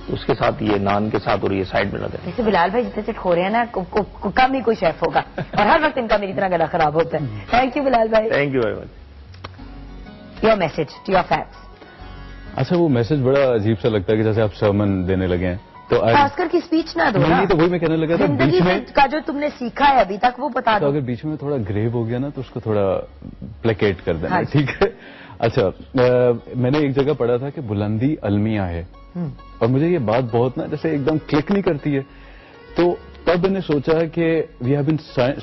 اس کے ساتھ, یہ نان کے ساتھ, اور یہ سائڈ میں لگے. جیسے بلال بھائی جتنے سے کھو رہے ہیں نا, کم ہی کوئی شیف ہوگا, اور ہر وقت ان کا میری طرح گلا خراب ہوتا ہے. تھینک یو بلال بھائی. Thank you very much. Your message to your fans. اچھا وہ میسج بڑا عجیب سا لگتا ہے کہ جیسے آپ سرمن دینے لگے ہیں. تو خاص کر کی اسپیچ نہ دو نا, نہیں تو وہی میں کہنے لگا تھا بیچ زندگی میں کا جو تم نے سیکھا ہے ابھی تک وہ بتا تو دو. اگر بیچ میں تھوڑا گریو ہو گیا نا تو اس کو تھوڑا پلیکیٹ کر دینا, ہاں. ٹھیک ہے. اچھا میں نے ایک جگہ پڑھا تھا کہ بلندی المیہ ہے, اور مجھے یہ بات بہت نا جیسے ایک دم کلک نہیں کرتی ہے. تو تب میں نے سوچا کہ we have been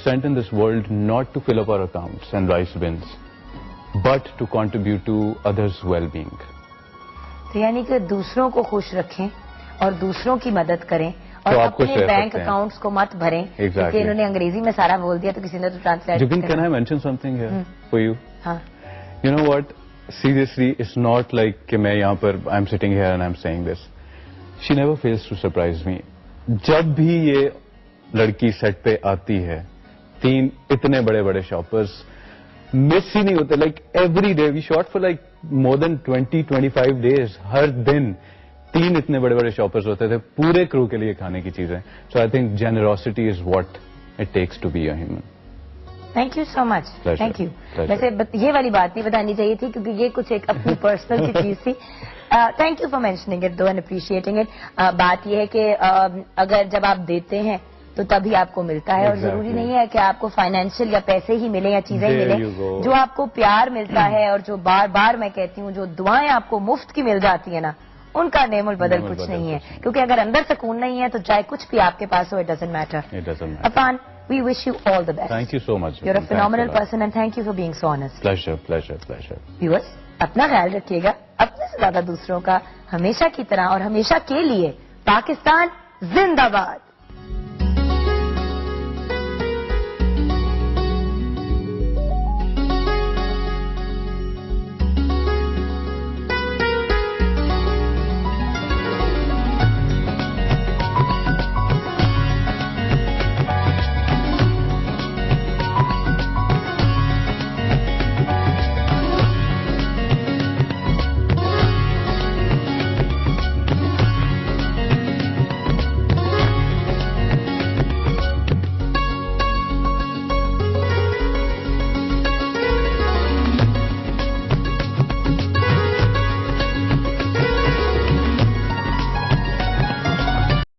sent in this world not to fill up our accounts and rice buns but to contribute to others well being. تو یعنی کہ دوسروں کو خوش رکھیں اور دوسروں کی مدد کریں, اور تو آپ خوش اپنے رہ بینک سکتے ہیں. اکاؤنٹس کو مت بھریں. Exactly. کیونکہ انہوں نے انگریزی میں سارا بول دیا تو کسی نے تو translate Jubin, can I mention something here for you? ہاں You know what? Seriously, it's not like کہ میں یہاں پر I'm sitting here and I'm saying this. She never fails to surprise me. جب بھی یہ لڑکی سیٹ پہ آتی ہے, 3 اتنے بڑے بڑے شاپرز مس ہی نہیں ہوتے. Like every day we shot for like more than 20-25 days. ہر دن 3 اتنے بڑے بڑے شاپرز ہوتے تھے پورے کرو کے لیے کھانے کی چیزیں. So I think generosity is what it takes to be a human. Thank you so much. Pleasure. Thank you. Pleasure. ویسے یہ والی بات نہیں بتانی چاہیے تھی کیونکہ یہ کچھ ایک اپنی پرسنل سی چیز تھی. Thank you for mentioning it though and appreciating it. بات یہ ہے کہ اگر جب آپ دیتے ہیں تو تبھی آپ کو ملتا ہے, اور Exactly. ضروری نہیں ہے کہ آپ کو فائنینشیل یا پیسے ہی ملیں یا چیزیں ہی There ملیں. you go. جو آپ کو پیار ملتا ہے اور جو بار بار میں کہتی ہوں جو دعائیں آپ کو مفت کی مل جاتی ہیں نا, ان کا نعم البدل نعم کچھ البدل نہیں ہے. کچھ نہیں. کیونکہ اگر اندر سکون نہیں ہے تو چاہے کچھ بھی آپ کے پاس ہو, it doesn't matter. It doesn't matter. Affan, we wish you all the best. Thank you so much. You're a Thanks phenomenal lot. person and thank you for being so honest. Pleasure, pleasure, pleasure. Viewers, اپنا خیال رکھیے گا, اپنے سے زیادہ دوسروں کا, ہمیشہ کی طرح اور ہمیشہ کے لیے. پاکستان زندہ باد.